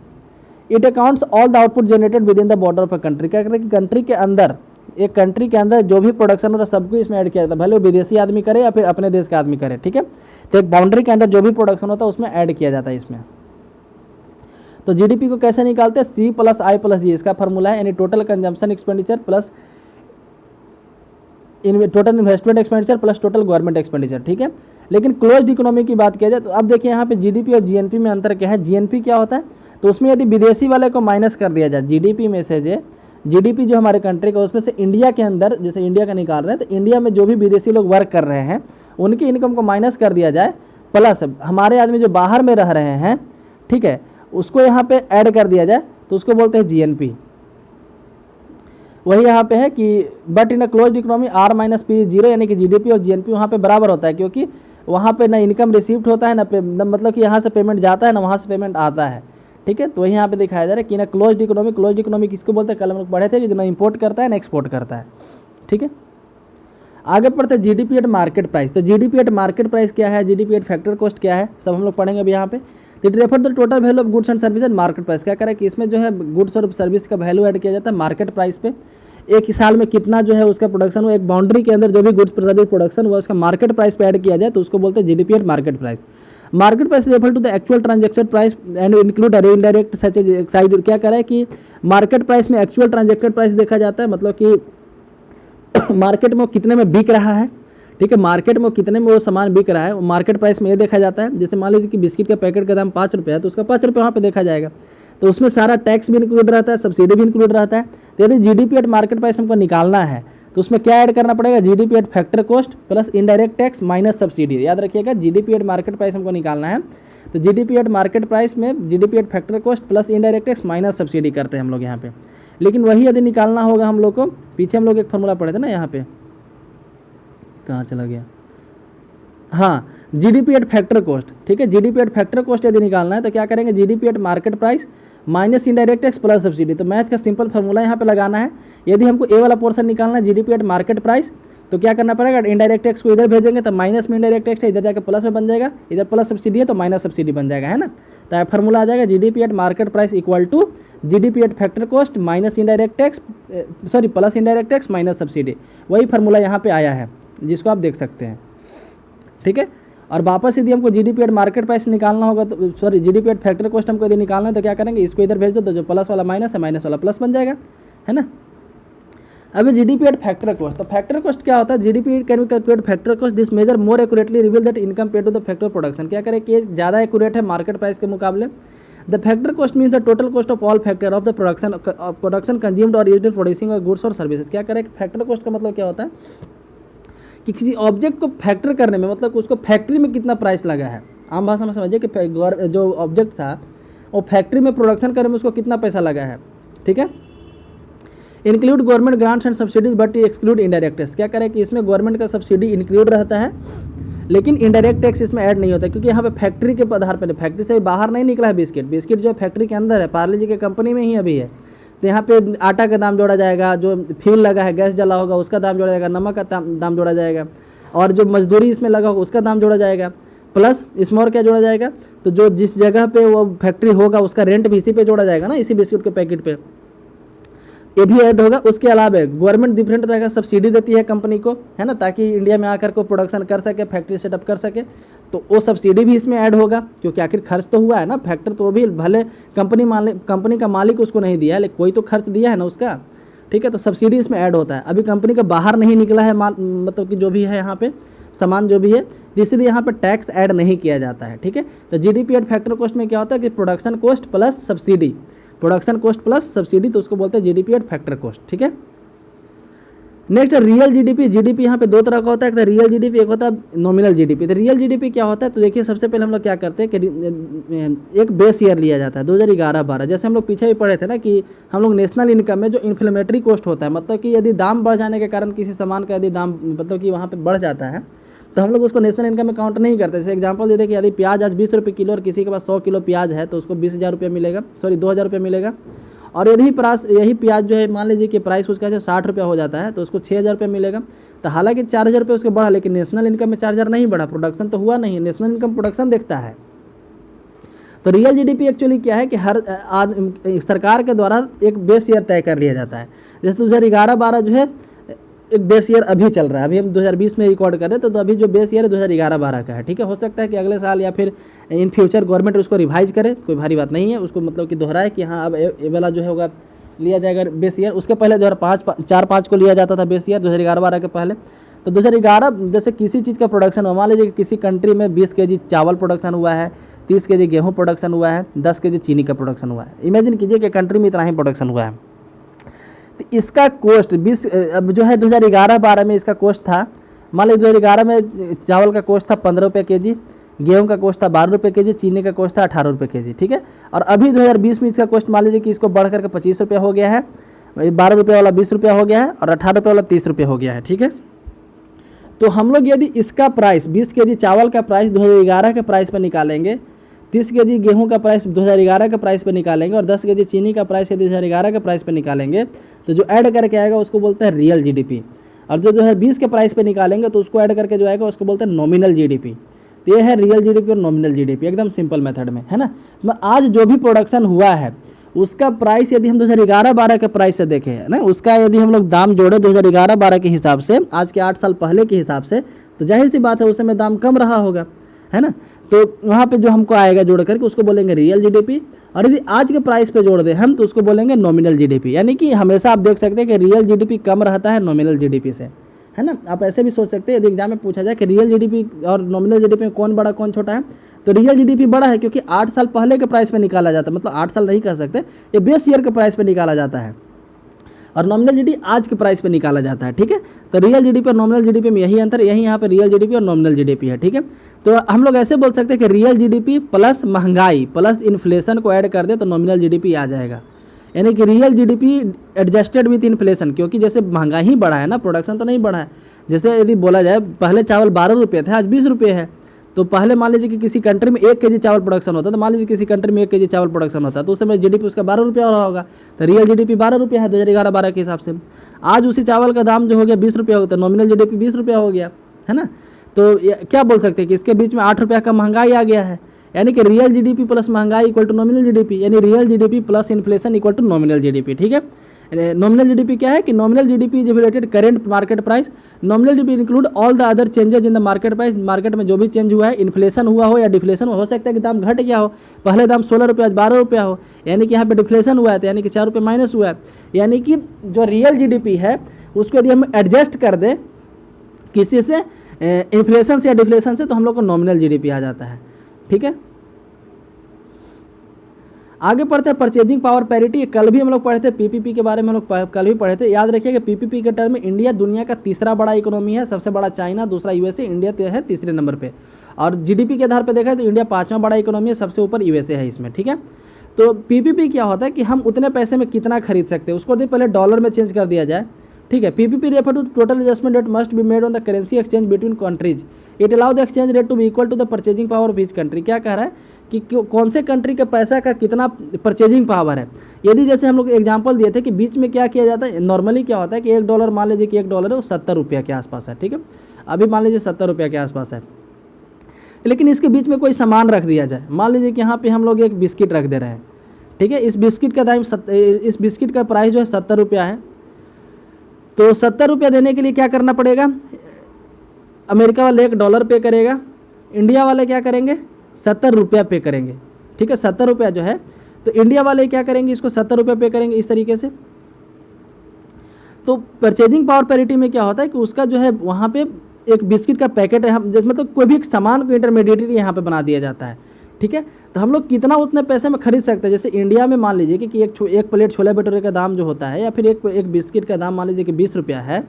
It accounts all the output generated within the border of a country. क्या करें कि कंट्री के अंदर, एक कंट्री के अंदर जो भी प्रोडक्शन हो रहा है सबको इसमें ऐड किया जाता है, भले वो विदेशी आदमी करे या फिर अपने देश का आदमी करे। ठीक है, तो एक बाउंड्री के अंदर जो भी प्रोडक्शन होता है उसमें ऐड किया जाता है इसमें। तो जीडीपी को कैसे निकालते हैं, सी प्लस आई प्लस जी इसका फॉर्मूला है, यानी total consumption expenditure plus total investment expenditure plus total government expenditure. ठीक है, लेकिन क्लोज्ड इकोनॉमी की बात किया जाए तो अब देखिए यहाँ पे जीडीपी और जीएनपी में अंतर क्या है। जीएनपी क्या होता है, तो उसमें यदि विदेशी वाले को माइनस कर दिया जाए जीडीपी में से, जीडीपी जो हमारे कंट्री का उसमें से इंडिया के अंदर, जैसे इंडिया का निकाल रहे हैं, तो इंडिया में जो भी विदेशी लोग वर्क कर रहे हैं उनकी इनकम को माइनस कर दिया जाए, प्लस हमारे आदमी जो बाहर में रह रहे हैं, ठीक है, उसको यहाँ पे ऐड कर दिया जाए, तो उसको बोलते हैं जीएनपी। वही यहाँ पे है कि but in a closed economy R minus P zero, यानी कि जीडीपी और जीएनपी वहाँ पे बराबर होता है, क्योंकि वहाँ पे ना इनकम रिसीव्ड होता है ना मतलब कि यहाँ से पेमेंट जाता है ना वहाँ से पेमेंट आता है। ठीक है, तो वही यहाँ पे दिखाया जा रहा है कि ना क्लोज्ड इकोनॉमी किसको बोलते हैं, कल हम लोग पढ़े थे कि ना इंपोर्ट करता है ना एक्सपोर्ट करता है। ठीक है, आगे पढ़ते हैं जीडीपी एट मार्केट प्राइस। तो जीडीपी एट मार्केट प्राइस क्या है, जीडीपी एट फैक्टर कॉस्ट क्या है, सब हम लोग पढ़ेंगे अभी यहाँ पे। तो it refer the total value of goods and service and market price. क्या करें कि इसमें जो है गुड्स और सर्विस का वैल्यू ऐड किया जाता है मार्केट प्राइस पे। एक साल में कितना जो है उसका प्रोडक्शन हुआ, एक बाउंड्री के अंदर जो भी गुड्स सर्विस प्रोडक्शन हुआ उसका मार्केट प्राइस पे ऐड किया जाए तो उसको बोलते हैं GDP at market price. Market price refer to the actual transaction price and include indirect such excise. क्या करें कि मार्केट प्राइस में एक्चुअल ट्रांजैक्शन प्राइस देखा जाता है, मतलब कि मार्केट में कितने में बिक रहा है। ठीक है, मार्केट में कितने में वो सामान बिक रहा है मार्केट प्राइस में ये देखा जाता है। जैसे मान लीजिए कि बिस्किट का पैकेट का दाम 5 रुपये है तो उसका 5 रुपये वहाँ पे देखा जाएगा, तो उसमें सारा टैक्स भी इंक्लूड रहता है, सब्सिडी भी इंक्लूड रहता है। तो यदि जीडीपी एट मार्केट प्राइस हमको निकालना है तो उसमें क्या ऐड करना पड़ेगा, GDP at factor cost plus indirect tax minus subsidy. याद रखिएगा, जीडीपी एट मार्केट प्राइस हमको निकालना है तो जीडीपी एट मार्केट प्राइस में GDP at factor cost plus indirect tax minus subsidy करते हैं हम लोग यहाँ पे। लेकिन वही यदि निकालना होगा हम लोग को, पीछे हम लोग एक फॉर्मूला पढ़े थे ना, यहाँ पे कहाँ चला गया, हाँ, जीडीपी एट फैक्टर कॉस्ट। ठीक है, जीडीपी एट फैक्टर कॉस्ट यदि निकालना है तो क्या करेंगे, GDP at market price minus indirect tax plus subsidy. तो मैथ का सिंपल फार्मूला यहाँ पे लगाना है। यदि हमको ए वाला पोर्शन निकालना है जीडीपी एट मार्केट प्राइस, तो क्या करना पड़ेगा, इनडायरेक्ट टैक्स को इधर भेजेंगे तो माइनस में इनडायरेक्ट टैक्स है, इधर जाकर प्लस में बन जाएगा, इधर प्लस सब्सिडी है तो माइनस सब्सिडी बन जाएगा, है ना। तो फार्मूला आ जाएगा GDP at market price equal to GDP at factor cost minus indirect tax plus indirect tax minus subsidy. वही फार्मूला यहाँ पे आया है जिसको आप देख सकते हैं। ठीक है, और वापस यदि हमको जीडीपी एट मार्केट प्राइस निकालना होगा तो जीडीपी एट फैक्टर कॉस्ट हमको यदि निकालना है तो क्या करेंगे, इसको इधर भेज दो तो जो प्लस वाला माइनस है माइनस वाला प्लस बन जाएगा, है ना। अभी जीडीपी एट फैक्टर कॉस्ट, तो फैक्टर कॉस्ट क्या होता है, GDP can be calculate factor cost, this measure more accurately reveal that income paid to the factor production. क्या करें कि ज़्यादा एक्यूरेट है मार्केट प्राइस के मुकाबले। The factor cost means the total cost of all factor of the production consumed और used in producing of goods और सर्विसेज। क्या करें, फैक्टर कॉस्ट का मतलब क्या होता है कि किसी ऑब्जेक्ट को फैक्टर करने में, मतलब उसको फैक्ट्री में कितना प्राइस लगा है, आम भाषा में समझिए कि जो ऑब्जेक्ट था वो फैक्ट्री में प्रोडक्शन करने में उसको कितना पैसा लगा है, ठीक है। Include government grants and subsidies but exclude indirect tax. क्या करें कि इसमें गवर्नमेंट का सब्सिडी इंक्लूड रहता है लेकिन इनडायरेक्ट टैक्स इसमें ऐड नहीं होता, क्योंकि यहाँ पे फैक्ट्री के आधार पर, फैक्ट्री से बाहर नहीं निकला है बिस्किट जो फैक्ट्री के अंदर है, पार्ले जी के कंपनी में ही अभी है। तो यहाँ पे आटा का दाम जोड़ा जाएगा, जो फ्यूल लगा है, गैस जला होगा उसका दाम जोड़ा जाएगा, नमक का दाम जोड़ा जाएगा, और जो मजदूरी इसमें लगा होगा उसका दाम जोड़ा जाएगा, प्लस इसमें और क्या जोड़ा जाएगा, तो जो जिस जगह पे वो फैक्ट्री होगा उसका रेंट भी इसी पे जोड़ा जाएगा ना, इसी बिस्किट के पैकेट पे, ये भी ऐड होगा। उसके अलावा गवर्नमेंट डिफरेंट तरह का सब्सिडी देती है कंपनी को, है ना, ताकि इंडिया में आकर को प्रोडक्शन कर सके, फैक्ट्री सेटअप कर सके, तो वो सब्सिडी भी इसमें ऐड होगा, क्योंकि आखिर खर्च तो हुआ है ना, फैक्ट्री तो भी भले कंपनी का मालिक उसको नहीं दिया है लेकिन कोई तो खर्च दिया है ना उसका, ठीक है। तो सब्सिडी इसमें ऐड होता है। अभी कंपनी का बाहर नहीं निकला है माल, मतलब कि जो भी है यहाँ पे सामान जो भी है, इसलिए यहाँ पे टैक्स ऐड नहीं किया जाता है, ठीक है। तो जीडीपी एट फैक्टर कॉस्ट में क्या होता है कि production cost plus subsidy, production cost plus subsidy, तो उसको बोलते हैं जीडीपी एट फैक्टर कॉस्ट, ठीक है। Next real GDP. जीडीपी यहाँ पे दो तरह का होता है, एक रियल जीडीपी, एक होता है नॉमिनल जीडीपी। तो रियल जीडीपी क्या होता है, तो देखिए सबसे पहले हम लोग क्या करते हैं कि एक बेस ईयर लिया जाता है 2011-12। जैसे हम लोग पीछे भी पढ़े थे ना कि हम लोग नेशनल इनकम में जो इन्फ्लेमेटरी कॉस्ट होता है, मतलब कि यदि दाम बढ़ जाने के कारण किसी सामान का यदि दाम मतलब कि वहाँ पर बढ़ जाता है तो हम लोग उसको नेशनल इनकम में काउंट नहीं करते। जैसे एग्जांपल दे दें कि यदि प्याज आज 20 रुपये किलो और किसी के पास 100 किलो प्याज है तो उसको 20,000 रुपये मिलेगा, 2,000 रुपये मिलेगा। और यही प्याज जो है मान लीजिए कि प्राइस उसका जो 60 रुपया हो जाता है तो उसको 6,000 रुपये मिलेगा। तो हालांकि 4,000 रुपये उसके बढ़ा, लेकिन नेशनल इनकम में 4,000 नहीं बढ़ा, प्रोडक्शन तो हुआ नहीं, नेशनल इनकम प्रोडक्शन देखता है। तो रियल जीडीपी एक्चुअली क्या है कि हर सरकार के द्वारा एक बेस ईयर तय कर लिया जाता है। जैसे 2011-12 जो है एक बेस ईयर अभी चल रहा है, अभी हम 2020 में रिकॉर्ड कर रहे थे, तो अभी जो बेस ईयर है 2011-12 का है, ठीक है। हो सकता है कि अगले साल या फिर इन फ्यूचर गवर्नमेंट उसको रिवाइज करे, कोई भारी बात नहीं है, उसको मतलब कि दोहराए कि हाँ अब ये वाला जो है होगा लिया जाएगा बेस ईयर। उसके पहले 2004-5 को लिया जाता था बेस ईयर, 2011-12 के पहले। तो 2011 जैसे किसी चीज़ का प्रोडक्शन हो, मान लीजिए किसी कंट्री में 20 kg चावल प्रोडक्शन हुआ है, 30 kg गेहूँ प्रोडक्शन हुआ है, 10 kg चीनी का प्रोडक्शन हुआ है। इमेजिन कीजिए कि कंट्री में इतना ही प्रोडक्शन हुआ है, तो इसका कॉस्ट 20 अब जो है 2011-12 में इसका कॉस्ट था, मान लीजिए 2011 में चावल का कॉस्ट था 15 रुपये kg, गेहूं का कॉस्ट था 12 रुपये kg, चीनी का कॉस्ट था 18 रुपये kg, ठीक है। और अभी 2020 में इसका कॉस्ट मान लीजिए कि इसको बढ़ करके 25 रुपया हो गया है, 12 रुपये वाला 20 रुपया हो गया है और 18 रुपये वाला 30 रुपये हो गया है, ठीक है। तो हम लोग यदि इसका प्राइस 20 kg चावल का प्राइस 2011 के प्राइस पर निकालेंगे, 30 kg गेहूं का प्राइस 2011 के प्राइस पर निकालेंगे और 10 kg चीनी का प्राइस यदि 2011 के प्राइस पर निकालेंगे, तो जो ऐड करके आएगा उसको बोलते हैं रियल जीडीपी। और जो 2020 के प्राइस पे निकालेंगे तो उसको ऐड करके जो आएगा उसको बोलते हैं नॉमिनल जीडीपी। तो ये है रियल जीडीपी और नॉमिनल जीडीपी, एकदम सिंपल मेथड में, है ना। तो आज जो भी प्रोडक्शन हुआ है उसका प्राइस यदि हम 2011-12 के प्राइस से देखें, है ना, उसका यदि हम लोग दाम जोड़े 2011-12 के हिसाब से, आज के 8 साल पहले के हिसाब से, तो जाहिर सी बात है उस समय दाम कम रहा होगा, है ना। तो वहाँ पे जो हमको आएगा जोड़ करके उसको बोलेंगे रियल जीडीपी। और यदि आज के प्राइस पे जोड़ दें हम तो उसको बोलेंगे नॉमिनल जीडीपी। यानी कि हमेशा आप देख सकते हैं कि रियल जीडीपी कम रहता है नॉमिनल जीडीपी से, है ना। आप ऐसे भी सोच सकते हैं यदि एग्जाम में पूछा जाए कि रियल जीडीपी और नॉमिनल जीडीपी में कौन बड़ा कौन छोटा है, तो रियल जीडीपी बड़ा है क्योंकि 8 साल पहले के प्राइस पे निकाला जाता है, मतलब 8 साल नहीं कह सकते, ये बेस ईयर के प्राइस पे निकाला जाता है। और नॉमिनल जीडीपी आज के प्राइस पे निकाला जाता है, ठीक है। तो रियल जीडीपी और नॉमिनल जीडीपी में यही अंतर, यही यहाँ पे रियल जीडीपी और नॉमिनल जीडीपी है, ठीक है। तो हम लोग ऐसे बोल सकते हैं कि रियल जीडीपी प्लस महंगाई प्लस इन्फ्लेशन को ऐड कर दे तो नॉमिनल जीडीपी आ जाएगा। यानी कि real GDP adjusted with inflation, क्योंकि जैसे महंगाई ही बढ़ा है ना, प्रोडक्शन तो नहीं बढ़ा है। जैसे यदि बोला जाए पहले चावल 12 रुपये थे, आज 20 रुपये है, तो पहले मान लीजिए कि किसी कंट्री में 1 kg चावल प्रोडक्शन होता है, तो मान लीजिए किसी कंट्री में 1 kg चावल प्रोडक्शन होता है तो उस समय जीडीपी उसका 12 रुपया हो रहा होगा, तो रियल जीडीपी 12 रुपया है 2011-12 के हिसाब से। आज उसी चावल का दाम जो हो गया 20 रुपया होता है, नॉमिनल जीडीपी 20 रुपया हो गया, है ना। तो क्या बोल सकते हैं कि इसके बीच में 8 रुपया का महंगाई आ गया है, यानी कि रियल जीडीपी प्लस महंगाई इक्वल टू नॉमिनल जीडीपी, यानी real GDP plus inflation equal to nominal GDP, ठीक है। नॉमिनल जीडीपी क्या है कि nominal GDP is related current market price, nominal GDP include all the other changes in the market price. Market में जो भी चेंज हुआ है, इन्फ्लेशन हुआ हो या डिफ्लेशन हो सकता है कि दाम घट गया हो, पहले दाम 16 रुपये आज 12 रुपया हो, यानी कि यहाँ पे डिफ्लेशन हुआ है, तो यानी कि 4 रुपये माइनस हुआ है। यानी कि जो रियल जीडीपी है उसको यदि हम एडजस्ट कर दें किसी से इन्फ्लेशन से या डिफ्लेशन से, तो हम लोग को नॉमिनल जीडीपी आ जाता है, ठीक है। आगे पढ़ते हैं परचेजिंग पावर पैरिटी। कल भी हम लोग पढ़े थे पीपीपी के बारे में, हम लोग कल भी पढ़े थे। याद रखिए कि पीपीपी के टर्म में इंडिया दुनिया का तीसरा बड़ा इकोनॉमी है, सबसे बड़ा चाइना, दूसरा यूएसए, इंडिया है तीसरे नंबर पे। और जीडीपी के आधार पर देखा तो इंडिया 5वां बड़ा इकोनॉमी है, सबसे ऊपर यूएसए है इसमें, ठीक है। तो पीपीपी क्या होता है कि हम उतने पैसे में कितना खरीद सकते हैं, उसको पहले डॉलर में चेंज कर दिया जाए, ठीक है। PPP refer to total adjustment rate must be made on the currency exchange between countries, it allow the exchange rate to be equal to the purchasing power of each country. क्या कह रहा है कि कौन से कंट्री के पैसा का कितना परचेजिंग पावर है। यदि जैसे हम लोग एग्जांपल दिए थे कि बीच में क्या किया जाता है, नॉर्मली क्या होता है कि $1 मान लीजिए कि $1 है वो 70 रुपये के आसपास है, ठीक है। अभी मान लीजिए 70 रुपये के आसपास है, लेकिन इसके बीच में कोई सामान रख दिया जाए, मान लीजिए कि यहाँ पे हम लोग एक बिस्किट रख दे रहे हैं, ठीक है। इस बिस्किट का दाम इस बिस्किट का प्राइस जो है 70 रुपया है। तो 70 रुपया देने के लिए क्या करना पड़ेगा, अमेरिका वाले $1 पे करेगा, इंडिया वाले क्या करेंगे 70 रुपया पे करेंगे, ठीक है। 70 रुपया जो है तो इंडिया वाले क्या करेंगे, इसको 70 रुपया पे करेंगे इस तरीके से। तो परचेजिंग पावर पैरिटी में क्या होता है कि उसका जो है वहाँ पे एक बिस्किट का पैकेट है, हम मतलब कोई भी एक सामान को इंटरमीडिएटरी यहाँ पे बना दिया जाता है, ठीक है। तो हम लोग कितना उतने पैसे में खरीद सकते हैं। जैसे इंडिया में मान लीजिए कि एक प्लेट छोले भटूरे का दाम जो होता है या फिर एक बिस्किट का दाम मान लीजिए कि 20 रुपया है,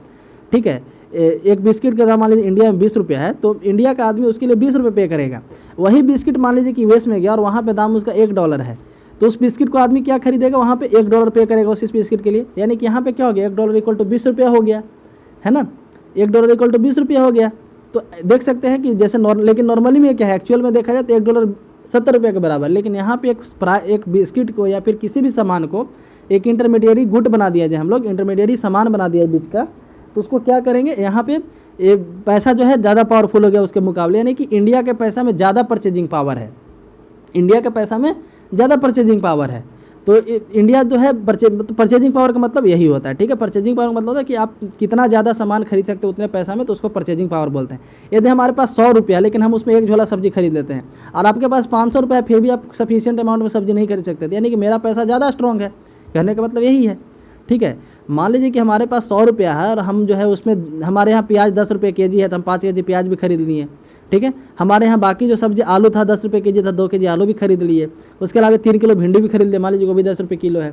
ठीक है। एक बिस्किट का दाम मान लीजिए इंडिया में 20 रुपया है, तो इंडिया का आदमी उसके लिए 20 रुपये पे करेगा। वही बिस्किट मान लीजिए कि यूएस में गया और वहाँ पे दाम उसका $1 है, तो उस बिस्किट को आदमी क्या खरीदेगा, वहाँ पे $1 पे करेगा उस बिस्किट के लिए। यानी कि यहाँ पे क्या हो गया, $1 इक्वल टू 20 रुपया हो गया, है ना। $1 इक्वल टू 20 रुपया हो गया। तो देख सकते हैं कि जैसे लेकिन नॉर्मली में क्या है, एक्चुअल में देखा जाए तो $1 70 रुपये के बराबर, लेकिन यहाँ पे एक बिस्किट को या फिर किसी भी सामान को एक इंटरमीडिएरी गुड बना दिया जाए, हम लोग इंटरमीडिएरी सामान बना दिया बीच का, तो उसको क्या करेंगे, यहाँ पे पैसा जो है ज़्यादा पावरफुल हो गया उसके मुकाबले। यानी कि इंडिया के पैसा में ज़्यादा परचेजिंग पावर है, इंडिया के पैसा में ज़्यादा परचेजिंग पावर है। तो इंडिया जो है परचेजिंग पावर का मतलब यही होता है, ठीक है। परचेजिंग पावर का मतलब होता है कि आप कितना ज़्यादा सामान खरीद सकते हो उतने पैसा में, तो उसको परचेजिंग पावर बोलते हैं। यदि हमारे पास 100 रुपया लेकिन हम उसमें एक झोला सब्जी खरीद लेते हैं और आपके पास 500 रुपया, फिर भी आप सफिशिएंट अमाउंट में सब्जी नहीं खरीद सकते, यानी कि मेरा पैसा ज़्यादा स्ट्रॉन्ग है, कहने का मतलब यही है, ठीक है। मान लीजिए कि हमारे पास 100 रुपया है और हम जो है उसमें हमारे यहाँ प्याज 10 रुपये केजी है, तो हम 5 केजी प्याज भी खरीद लिए, ठीक है। हमारे यहाँ बाकी जो सब्जी आलू था 10 रुपये केजी था, 2 केजी आलू भी खरीद लिए, उसके अलावा 3 किलो भिंडी भी खरीद लिए, मान लीजिए वो भी 10 रुपये किलो है।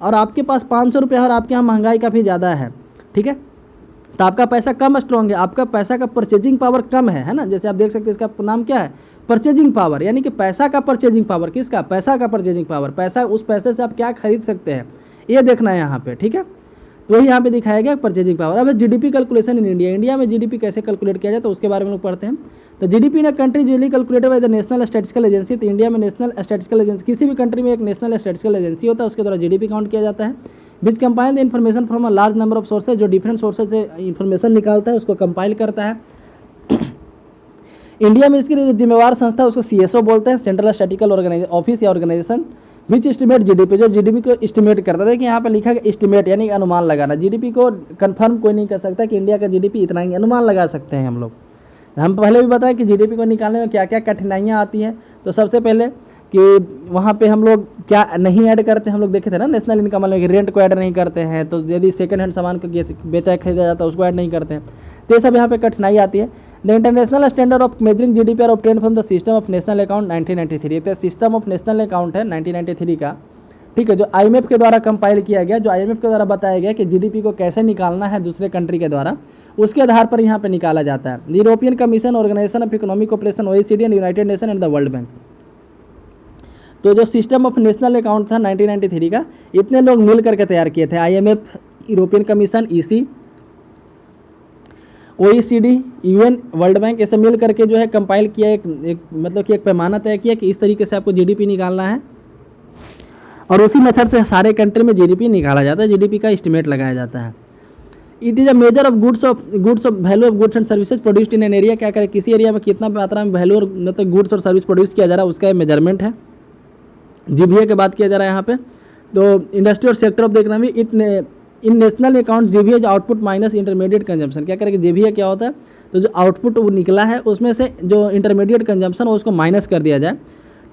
और आपके पास 500 रुपया है और आपके यहाँ महंगाई काफ़ी ज़्यादा है, ठीक है। तो आपका पैसा कम स्ट्रॉन्ग है, आपका पैसा का परचेजिंग पावर कम है ना। जैसे आप देख सकते हैं इसका नाम क्या है, परचेजिंग पावर, यानी कि पैसा का परचेजिंग पावर। किसका, पैसा का परचेजिंग पावर, पैसा, उस पैसे से आप क्या खरीद सकते हैं ये देखना है यहाँ पे, ठीक है। तो वही यहाँ पे दिखाया गया परचेजिंग पावर। अब GDP calculation in India, India में जीडीपी कैसे कैलकुलेट किया जाए तो उसके बारे में लोग पढ़ते हैं। तो GDP in a country usually calculated by the national statistical agency. तो इंडिया में नेशनल स्टैटिस्टिकल एजेंसी, किसी भी कंट्री में एक नेशनल स्टैटिस्टिकल एजेंसी होता है, उसके द्वारा जीडीपी काउंट किया जाता है। Which compile the information from a large number of sources, जो डिफरेंट सोर्सेज से इन्फॉर्मेशन निकालता है उसको कंपाइल करता है। इंडिया में इसके लिए जिम्मेवार संस्था उसको सीएसओ बोलते हैं, सेंट्रल स्टैटिस्टिकल ऑफिस या ऑर्गेनाइजेशन। विच एस्टिमेट जीडीपी, जो जीडीपी को एस्टिमेट करता है कि यहाँ पे लिखा है एस्टिमेट, यानी अनुमान लगाना। जीडीपी को कंफर्म कोई नहीं कर सकता कि इंडिया का जीडीपी इतना ही, अनुमान लगा सकते हैं हम लोग। हम पहले भी बताया कि जीडीपी को निकालने में क्या क्या कठिनाइयाँ आती हैं। तो सबसे पहले कि वहाँ पे हम लोग क्या नहीं ऐड करते, हम लोग देखे थे ना नेशनल इनकम वाले, रेंट को ऐड नहीं करते हैं। तो यदि सेकंड हैंड सामान को बेचा खरीदा जाता है उसको ऐड नहीं करते हैं, तो ये सब यहाँ पे कठिनाई आती है। The international standard of measuring GDP are obtained from the system of national account 1993। तो सिस्टम ऑफ नेशनल अकाउंट है 1993 का, ठीक है, जो आईएमएफ के द्वारा कंपाइल किया गया, जो आईएमएफ के द्वारा बताया गया कि जीडीपी को कैसे निकालना है दूसरे कंट्री के द्वारा, उसके आधार पर यहाँ पे निकाला जाता है। European Commission, Organisation of Economic Cooperation, OECD and United Nation and the World Bank. तो जो सिस्टम ऑफ नेशनल अकाउंट था 1993 का, इतने लोग मिल करके तैयार किए थे, IMF, European commission, EC, OECD, UN, world bank, ऐसे मिल करके जो है कंपाइल किया, एक मतलब कि एक पैमाना तय किया कि इस तरीके से आपको जीडीपी निकालना है, और उसी मेथड से सारे कंट्री में जीडीपी निकाला जाता है, जीडीपी का एस्टिमेट लगाया जाता है। It is a measure of goods of value of goods and services produced in an area. क्या करें, किसी एरिया में कितना मात्रा में वैल्यू और मतलब गुड्स और सर्विस प्रोड्यूस किया जा रहा है उसका मेजरमेंट है। जीबीए की बात किया जा रहा है यहाँ पे। तो इंडस्ट्री और sector of the economy, in national account GBA output minus intermediate consumption. क्या करेंगे, जीबीए क्या होता है, तो जो आउटपुट वो निकला है उसमें से जो इंटरमीडिएट कंजम्पशन हो उसको माइनस कर दिया जाए,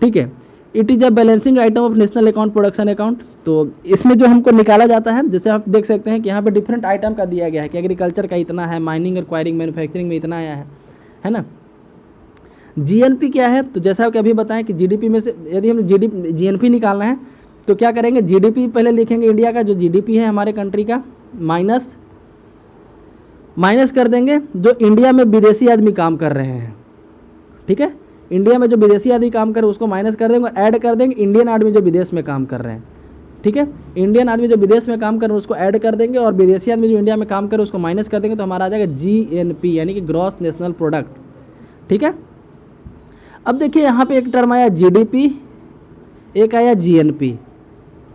ठीक है। It is a balancing item of national account, production account. तो इसमें जो हमको निकाला जाता है, जैसे आप देख सकते हैं कि यहाँ पे डिफरेंट आइटम का दिया गया है कि एग्रीकल्चर का इतना है, माइनिंग, एक्वायरिंग, मैन्युफैक्चरिंग में इतना आया है ना। जीएनपी क्या है, तो जैसा कि अभी बताएं कि जीडीपी में से यदि हम जीएनपी निकालना है तो क्या करेंगे, जीडीपी पहले लिखेंगे इंडिया का जो जीडीपी है हमारे कंट्री का, माइनस कर देंगे जो इंडिया में विदेशी आदमी काम कर रहे हैं, ठीक है। इंडिया में जो विदेशी आदमी काम कर रहे हैं उसको माइनस कर देंगे, ऐड कर देंगे इंडियन आदमी जो विदेश में काम कर रहे हैं, ठीक है। इंडियन आदमी जो विदेश में काम कर रहे हैं उसको ऐड कर देंगे और विदेशी आदमी जो इंडिया में काम कर रहे हैं उसको माइनस कर देंगे, तो हमारा आ जाएगा GNP यानी कि ग्रॉस नेशनल प्रोडक्ट, ठीक है। अब देखिए यहाँ पे एक टर्म आया GDP, एक आया GNP,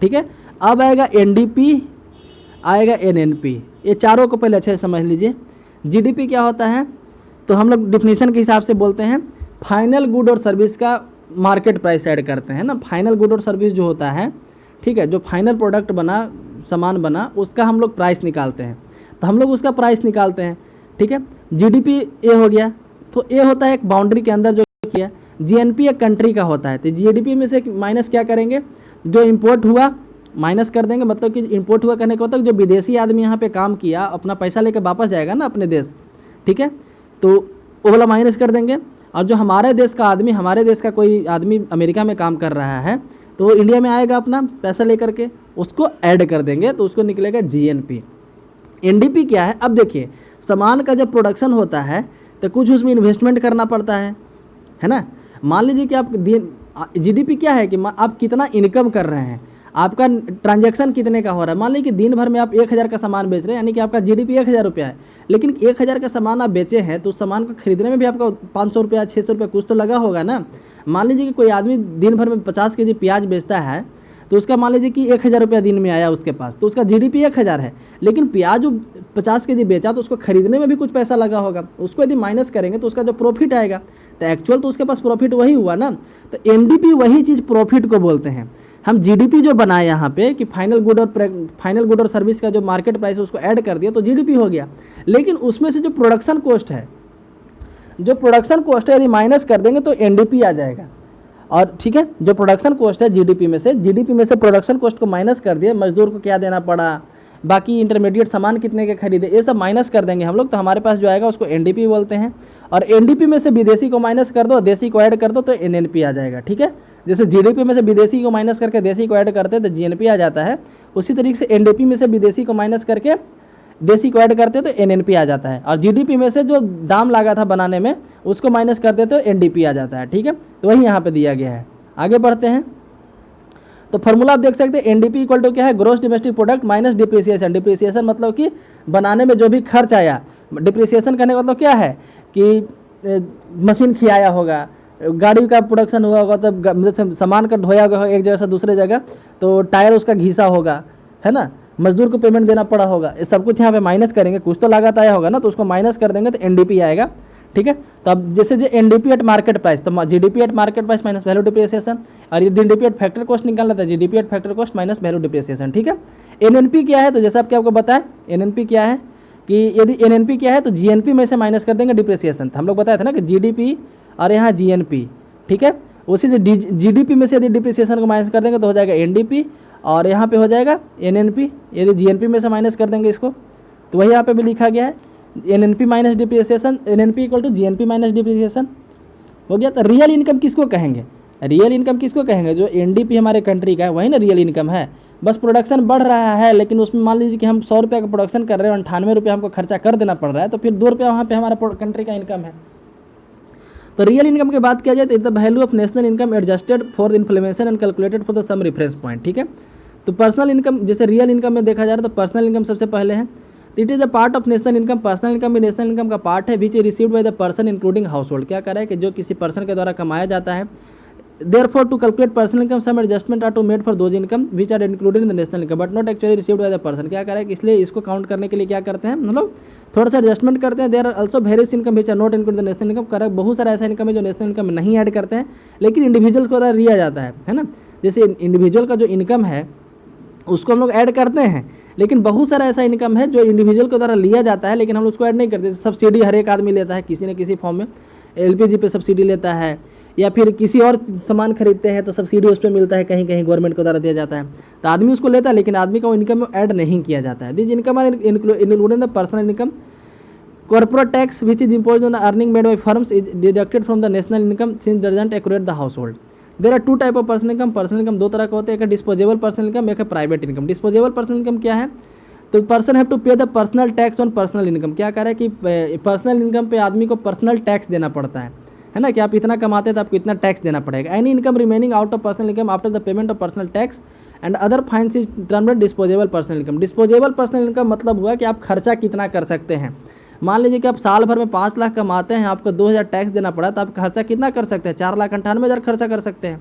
ठीक है। अब आएगा NDP, आएगा NNP, ये चारों को पहले अच्छे से समझ लीजिए। GDP क्या होता है, तो हम लोग डिफिनीशन के हिसाब से बोलते हैं फाइनल गुड और सर्विस का मार्केट प्राइस ऐड करते हैं ना। फाइनल गुड और सर्विस जो होता है, ठीक है, जो फाइनल प्रोडक्ट बना, सामान बना, उसका हम लोग प्राइस निकालते हैं, तो हम लोग उसका प्राइस निकालते हैं, ठीक है। GDP ये हो गया, तो ये होता है एक बाउंड्री के अंदर जो किया। GNP एक कंट्री का होता है, तो GDP में से माइनस क्या करेंगे, जो इम्पोर्ट हुआ माइनस कर देंगे, मतलब कि इम्पोर्ट हुआ करने का मतलब जो विदेशी आदमी यहाँ पे काम किया अपना पैसा लेकर वापस जाएगा ना अपने देश, ठीक है, तो वो वाला माइनस कर देंगे। और जो हमारे देश का आदमी, हमारे देश का कोई आदमी अमेरिका में काम कर रहा है तो वो इंडिया में आएगा अपना पैसा लेकर के, उसको ऐड कर देंगे, तो उसको निकलेगा GNP। NDP क्या है, अब देखिए सामान का जब प्रोडक्शन होता है तो कुछ उसमें इन्वेस्टमेंट करना पड़ता है ना। मान लीजिए कि आप GDP क्या है कि आप कितना इनकम कर रहे हैं, आपका ट्रांजैक्शन कितने का हो रहा है। मान लीजिए कि दिन भर में आप 1000 का सामान बेच रहे हैं, यानी कि आपका GDP 1000 रुपया है, लेकिन 1000 का सामान आप बेचे हैं तो उस सामान को खरीदने में भी आपका 500 रुपया 600 रुपया कुछ तो लगा होगा ना। मान लीजिए कि कोई आदमी दिन भर में 50 kg प्याज बेचता है, तो उसका मान लीजिए कि 1000 रुपया दिन में आया उसके पास, तो उसका GDP 1000 है, लेकिन प्याज जो 50 kg बेचा तो उसको खरीदने में भी कुछ पैसा लगा होगा, उसको यदि माइनस करेंगे तो उसका जो प्रॉफिट आएगा, तो एक्चुअल तो उसके पास प्रॉफिट वही हुआ ना। तो NDP वही चीज़ प्रॉफिट को बोलते हैं। हम GDP जो बनाए यहाँ पे कि फाइनल गुड और सर्विस का जो मार्केट प्राइस है उसको ऐड कर दिया तो GDP हो गया, लेकिन उसमें से जो प्रोडक्शन कॉस्ट है, यदि माइनस कर देंगे तो NDP आ जाएगा। और ठीक है, जो प्रोडक्शन कॉस्ट है GDP में से प्रोडक्शन कॉस्ट को माइनस कर दिए, मजदूर को क्या देना पड़ा, बाकी इंटरमीडिएट सामान कितने के खरीदे, ये सब माइनस कर देंगे हम लोग, तो हमारे पास जो आएगा उसको NDP बोलते हैं। और NDP में से विदेशी को माइनस कर दो, देसी को ऐड कर दो तो NNP आ जाएगा, ठीक है। जैसे GDP में से विदेशी को माइनस करके देसी को ऐड करते हैं तो GNP आ जाता है, उसी तरीके से NDP में से विदेशी को माइनस करके देसी को ऐड करते हैं तो NNP आ जाता है। और GDP में से जो दाम लगा था बनाने में उसको माइनस करते तो NDP आ जाता है, ठीक है। तो वही यहाँ पे दिया गया है। आगे बढ़ते हैं, तो फॉर्मूला आप देख सकते हैं NDP इक्वल टू क्या है, gross domestic product minus depreciation. Depreciation मतलब कि बनाने में जो भी खर्च आया, डिप्रिसिएशन करने का मतलब क्या है कि मशीन खियाया होगा, गाड़ी का प्रोडक्शन हुआ होगा, तब सामान का ढोया होगा एक जगह से दूसरे जगह, तो टायर उसका घिसा होगा, है ना, मजदूर को पेमेंट देना पड़ा होगा, ये सब कुछ यहाँ पे माइनस करेंगे, कुछ तो लागत आया होगा ना, तो उसको माइनस कर देंगे तो NDP आएगा, ठीक है। तो अब जैसे जो NDP एट मार्केट प्राइस, तो GDP eight market price minus value depreciation, और यदि NDP एट फैक्टर कॉस्ट निकालना था GDP eight factor cost minus value depreciation, ठीक है। NNP क्या है, तो जैसा आपको बताया NNP क्या है कि यदि NNP क्या है तो GNP में से माइनस कर देंगे डिप्रिसिएशन। तो हम लोग बताया था ना कि GDP और यहाँ GNP, ठीक है, उसी से GDP में से यदि डिप्रिसिएशन को माइनस कर देंगे तो हो जाएगा NDP, और यहाँ पे हो जाएगा NNP। यदि GNP में से माइनस कर देंगे इसको, तो वही यहाँ पे भी लिखा गया है NNP minus depreciation, NNP equal to GNP minus depreciation हो गया। तो रियल इनकम किसको कहेंगे, रियल इनकम किसको कहेंगे, जो NDP हमारे कंट्री का है वही ना रियल इनकम है। बस प्रोडक्शन बढ़ रहा है, लेकिन उसमें मान लीजिए कि हम 100 रुपये का प्रोडक्शन कर रहे हैं, 98 रुपये हमको खर्चा कर देना पड़ रहा है, तो फिर 2 रुपया वहाँ पे हमारा कंट्री का इनकम है। तो रियल इनकम की बात किया जाए तो it the value of national income adjusted for the inflation and calculated for the some reference point, ठीक है। तो पर्सनल इनकम, जैसे रियल इनकम में देखा जा रहा है तो पर्सनल इनकम सबसे पहले है, it is a part of national income. Personal income भी नेशनल इनकम का पार्ट है, which is received by the person including house hold. क्या कर रहा है कि जो किसी पर्सन के द्वारा कमाया जाता है। Therefore, to calculate personal income, some adjustment are to made for those income which are included in the national income, but not actually received by the person। क्या करें कि इसलिए इसको काउंट करने के लिए क्या करते हैं हम लोग, थोड़ा सा एडजस्टमेंट करते हैं। There are also various income which are not included in the national income. Correct, बहुत सारा ऐसा इनकम है जो नेशनल इनकम में नहीं ऐड करते हैं, लेकिन इंडिविजुअल को द्वारा लिया जाता है ना। जैसे इंडिविजुअल का जो इनकम है उसको हम लोग ऐड करते हैं, लेकिन बहुत सारा ऐसा इनकम है जो इंडिविजुअल के द्वारा लिया जाता है लेकिन हम लोग उसको ऐड नहीं करते। सब्सिडी हर एक आदमी लेता है किसी न किसी फॉर्म में, LPG पे सब्सिडी लेता है, या फिर किसी और सामान खरीदते हैं तो सब्सिडी उस पर मिलता है, कहीं कहीं गवर्नमेंट को द्वारा दिया जाता है, तो आदमी उसको लेता है, लेकिन आदमी का वो इनकम में ऐड नहीं किया जाता है। This income are included the personal income. Corporate tax which is imposed on earning made by firms is deducted from the national income since doesn't accurate the household. There are two type of personal income. Personal income दो तरह का होते हैं, एक है डिस्पोजेबल पर्सनल इनकम, एक है private income. Disposable personal income क्या है, तो पर्सन हैव टू पे the personal tax on personal income. क्या कह रहा है कि पर्सनल इनकम पे आदमी को पर्सनल टैक्स देना पड़ता है, है ना, कि आप इतना कमाते हैं तो आपको इतना टैक्स देना पड़ेगा। Any income remaining out of personal income after the payment of personal tax and other fines is termed disposable personal income. Disposable personal income मतलब हुआ कि आप खर्चा कितना कर सकते हैं। मान लीजिए कि आप साल भर में 5 लाख कमाते हैं, आपको 2000 टैक्स देना पड़ा, तो आप खर्चा कितना कर सकते हैं? 4,98,000 खर्चा कर सकते हैं।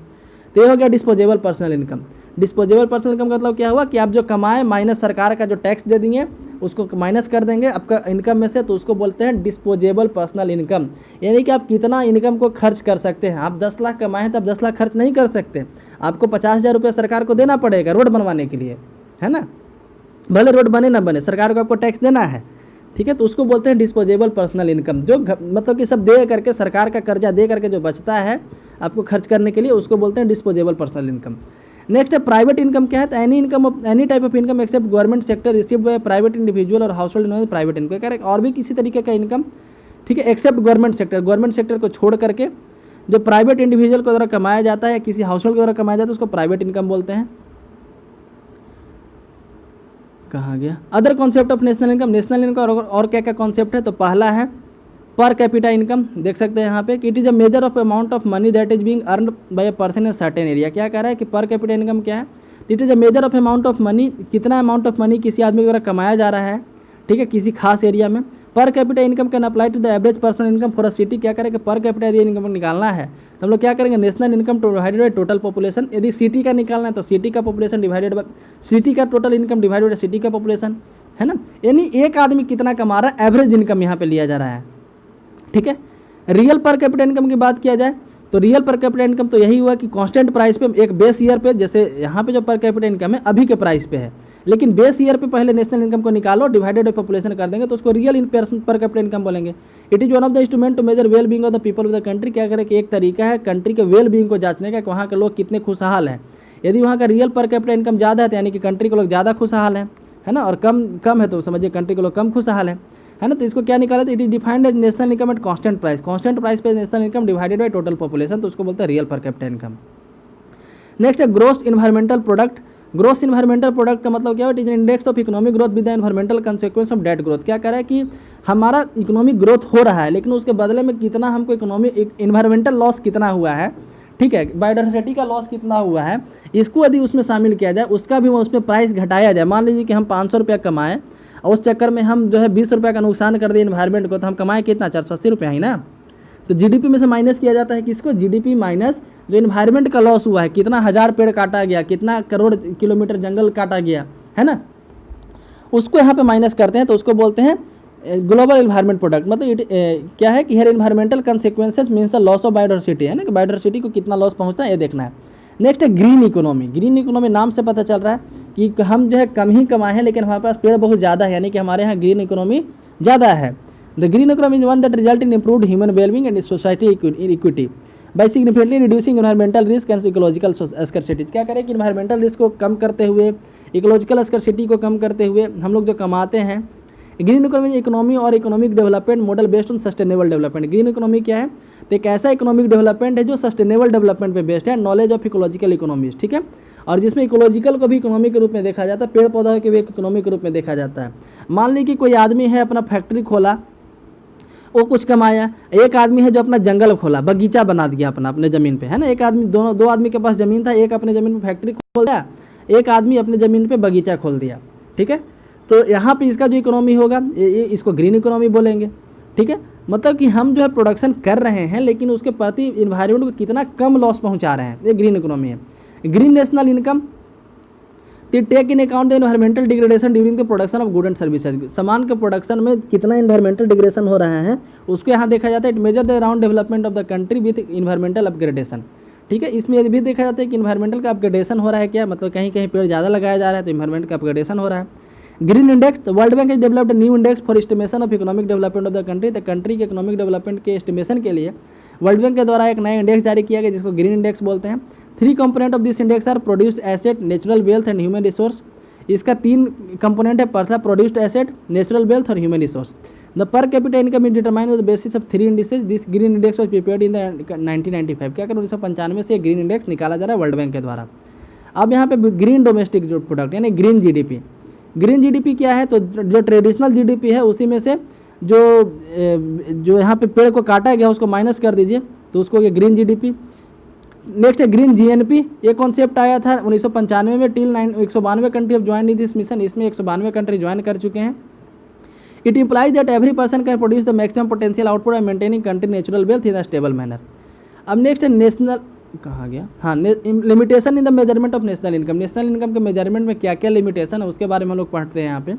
तो ये हो गया disposable personal income. Disposable personal income का मतलब क्या हुआ कि आप जो कमाए माइनस सरकार का जो टैक्स दे दिए उसको माइनस कर देंगे आपका इनकम में से, तो उसको बोलते हैं डिस्पोजेबल पर्सनल इनकम। यानी कि आप कितना इनकम को खर्च कर सकते हैं। आप 10 लाख कमाए हैं तो आप 10 लाख खर्च नहीं कर सकते, आपको 50,000 रुपये सरकार को देना पड़ेगा रोड बनवाने के लिए, है ना। भले रोड बने ना बने, सरकार को आपको टैक्स देना है, ठीक है। तो उसको बोलते हैं डिस्पोजेबल पर्सनल इनकम। जो मतलब कि सब दे करके, सरकार का कर्जा दे करके जो बचता है आपको खर्च करने के लिए, उसको बोलते हैं डिस्पोजेबल पर्सनल इनकम। नेक्स्ट है प्राइवेट इनकम। क्या है? तो any income of any type of income except government sector received by private individual और हाउस होल्ड प्राइवेट इनकम। कह रहे और भी किसी तरीके का इनकम, ठीक है, except government sector, government sector को छोड़ करके जो प्राइवेट इंडिविजुअल के द्वारा कमाया जाता है, किसी हाउस होल्ड के द्वारा कमाया जाता है, उसको प्राइवेट इनकम बोलते हैं। कहाँ गया? Other concept of national income. National income और क्या क्या कॉन्सेप्ट है? तो पहला है पर कैपिटा इनकम। देख सकते हैं यहाँ पे कि it is a measure of amount of money that is being earned bye a person in certain area. क्या कह रहा है कि पर कैपिटा इनकम क्या है? It is a measure of amount of money, कितना अमाउंट ऑफ मनी किसी आदमी के द्वारा कमाया जा रहा है, ठीक है, किसी खास एरिया में। Per capita income can apply to the average personal income for a city. क्या करें कि पर कैपिटा यदि इनकम निकालना है तो हम लोग क्या करेंगे? National income divided by total population. यदि सिटी का निकालना है तो सिटी का पॉपुलेशन डिवाइडेड बाई सिटी का total income divided by city का पॉपुलेशन, है ना। यानी एक आदमी कितना कमा रहा है, एवरेज इनकम यहाँ पे लिया जा रहा है, ठीक है। रियल पर कैपिटा इनकम की बात किया जाए तो रियल पर कैपिटा इनकम तो यही हुआ कि कांस्टेंट प्राइस पे एक बेस ईयर पे, जैसे यहाँ पे जो पर कैपिटा इनकम है अभी के प्राइस पे है, लेकिन बेस ईयर पे पहले नेशनल इनकम को निकालो, डिवाइडेड बाई पॉपुलेशन कर देंगे तो उसको real in per capita income बोलेंगे। It is one of the instrument to measure well being of the people of the country. क्या करें कि एक तरीका है कंट्री के वेल बीइंग को जांचने का कि वहाँ के लोग कितने खुशहाल हैं। यदि वहाँ का रियल पर कैपिटा इनकम ज़्यादा है तो यानी कि कंट्री के लोग ज़्यादा खुशहाल हैं, है ना, और कम है तो समझिए कंट्री के लोग कम खुशहाल है ना। तो इसको क्या निकाला था? It is defined as national income at constant price. Constant price पे national income divided by total population, तो उसको बोलते हैं real per capita income. Next है gross environmental product. Gross environmental product का मतलब क्या है? It is index of economic growth with the environmental consequence of that growth. क्या कह रहा है कि हमारा इकोनॉमिक ग्रोथ हो रहा है, लेकिन उसके बदले में कितना हमको इकोनॉमिक इन्वायरमेंटल लॉस कितना हुआ है, ठीक है, बायोडाइवर्सिटी का लॉस कितना हुआ है, इसको यदि उसमें शामिल किया जाए, उसका भी उसमें प्राइस घटाया जाए। मान लीजिए कि हम 500 रुपया कमाएं और उस चक्कर में हम जो है 20 रुपये का नुकसान कर दें इन्वायरमेंट को, तो हम कमाएं कितना? 480 रुपया ही ना। तो जीडीपी में से माइनस किया जाता है किसको? जीडीपी माइनस जो इन्वायरमेंट का लॉस हुआ है, कितना हज़ार पेड़ काटा गया, कितना करोड़ किलोमीटर जंगल काटा गया, है ना, उसको यहाँ पे माइनस करते हैं, तो उसको बोलते हैं ग्लोबल इन्वायरमेंट प्रोडक्ट। मतलब क्या है कि here environmental consequences means the loss of biodiversity, है ना, कि बायोडाइवर्सिटी को कितना लॉस पहुँचता है ये देखना है। नेक्स्ट है ग्रीन इकोनॉमी। ग्रीन इकोनॉमी नाम से पता चल रहा है कि हम जो है कम ही कमाए हैं, लेकिन हमारे पास पेड़ बहुत ज़्यादा है, यानी कि हमारे यहाँ ग्रीन इकोनॉमी ज़्यादा है। The green economy is one that result in improved human wellbeing and society equity by significantly reducing environmental risk and ecological scarcity. क्या करें कि इन्वायरमेंटल रिस्क को कम करते हुए, इकोलॉजिकल स्कैरसिटी को कम करते हुए हम लोग जो कमाते हैं। ग्रीन इकोनॉमी इकोनॉमी और economic development model based on sustainable development. Green economy क्या है? तो एक ऐसा इकोनॉमिक डेवलपमेंट है जो सस्टेनेबल डेवलपमेंट पे बेस्ड है, नॉलेज ऑफ इकोलॉजिकल इकोनॉमीज, ठीक है, और जिसमें इकोलॉजिकल को भी इकोनॉमी के रूप में देखा जाता है, पेड़ पौधों के भी एक इकोनॉमी के रूप में देखा जाता है। मान ली कि कोई आदमी है अपना फैक्ट्री खोला, वो कुछ कमाया। एक आदमी है जो अपना जंगल खोला, बगीचा बना दिया अपने ज़मीन पे, है ना। एक आदमी दो आदमी के पास ज़मीन था, एक अपने ज़मीन पे फैक्ट्री खोल दिया, एक आदमी अपने ज़मीन पे बगीचा खोल दिया, ठीक है। तो यहाँ पे इसका जो इकोनॉमी होगा इसको ग्रीन इकोनॉमी बोलेंगे, ठीक है। मतलब कि हम जो है प्रोडक्शन कर रहे हैं लेकिन उसके प्रति इन्वायरमेंट को कितना कम लॉस पहुँचा रहे हैं, ये ग्रीन इकोनॉमी है। Green national income take in account the environmental degradation during the production of good and services. सामान के प्रोडक्शन में कितना इन्वायरमेंटल डिग्रेडेशन हो रहा है उसको यहाँ देखा जाता है। It measure the around development of the country with environmental upgradation, ठीक है। इसमें ये भी देखा जाता है कि इन्वायरमेंटल का अपग्रेडेशन हो रहा है क्या, मतलब कहीं कहीं पेड़ ज़्यादा लगाया जा रहा है तो इन्वायरमेंट का अपग्रेडेशन हो रहा है। Green index, world bank is developed new index for estimation of economic development of the country. The country के इकोनॉमिक डेवलपमेंट के एस्टिमेशन के लिए वर्ल्ड बैंक के द्वारा एक नया इंडेक्स जारी किया गया जिसको ग्रीन इंडेक्स बोलते हैं। 3 component of this index are produced asset, natural wealth and human resource. इसका 3 कंपोनेंट है, पहला प्रोड्यूस्ड एसेट, नेचुरल वेल्थ और human resource. The per capita income is determined on the basis of 3 indices. This green index was prepared in the 1995। क्या करें 1995 से ग्रीन इंडेक्स निकाला जा रहा है वर्ल्ड बैंक के द्वारा। अब यहाँ पे ग्रीन डोमेस्टिक जो प्रोडक्ट यानी ग्रीन जीडीपी। ग्रीन जीडीपी क्या है? तो जो ट्रेडिशनल जीडीपी है उसी में से जो यहाँ पे पेड़ को काटा गया उसको माइनस कर दीजिए तो उसको ये ग्रीन जीडीपी। नेक्स्ट है ग्रीन जीएनपी, ये कॉन्सेप्ट आया था 1995 में। Till 192 country of join this mission, इसमें 192 कंट्री ज्वाइन कर चुके हैं। It implies that every person can produce the maximum potential output and maintaining country natural wealth in a stable manner. अब नेक्स्ट है नेशनल, कहा गया, हाँ, limitation in the measurement of national income. National income के मेजरमेंट में क्या क्या लिमिटेशन है उसके बारे में हम लोग पढ़ते हैं यहाँ पे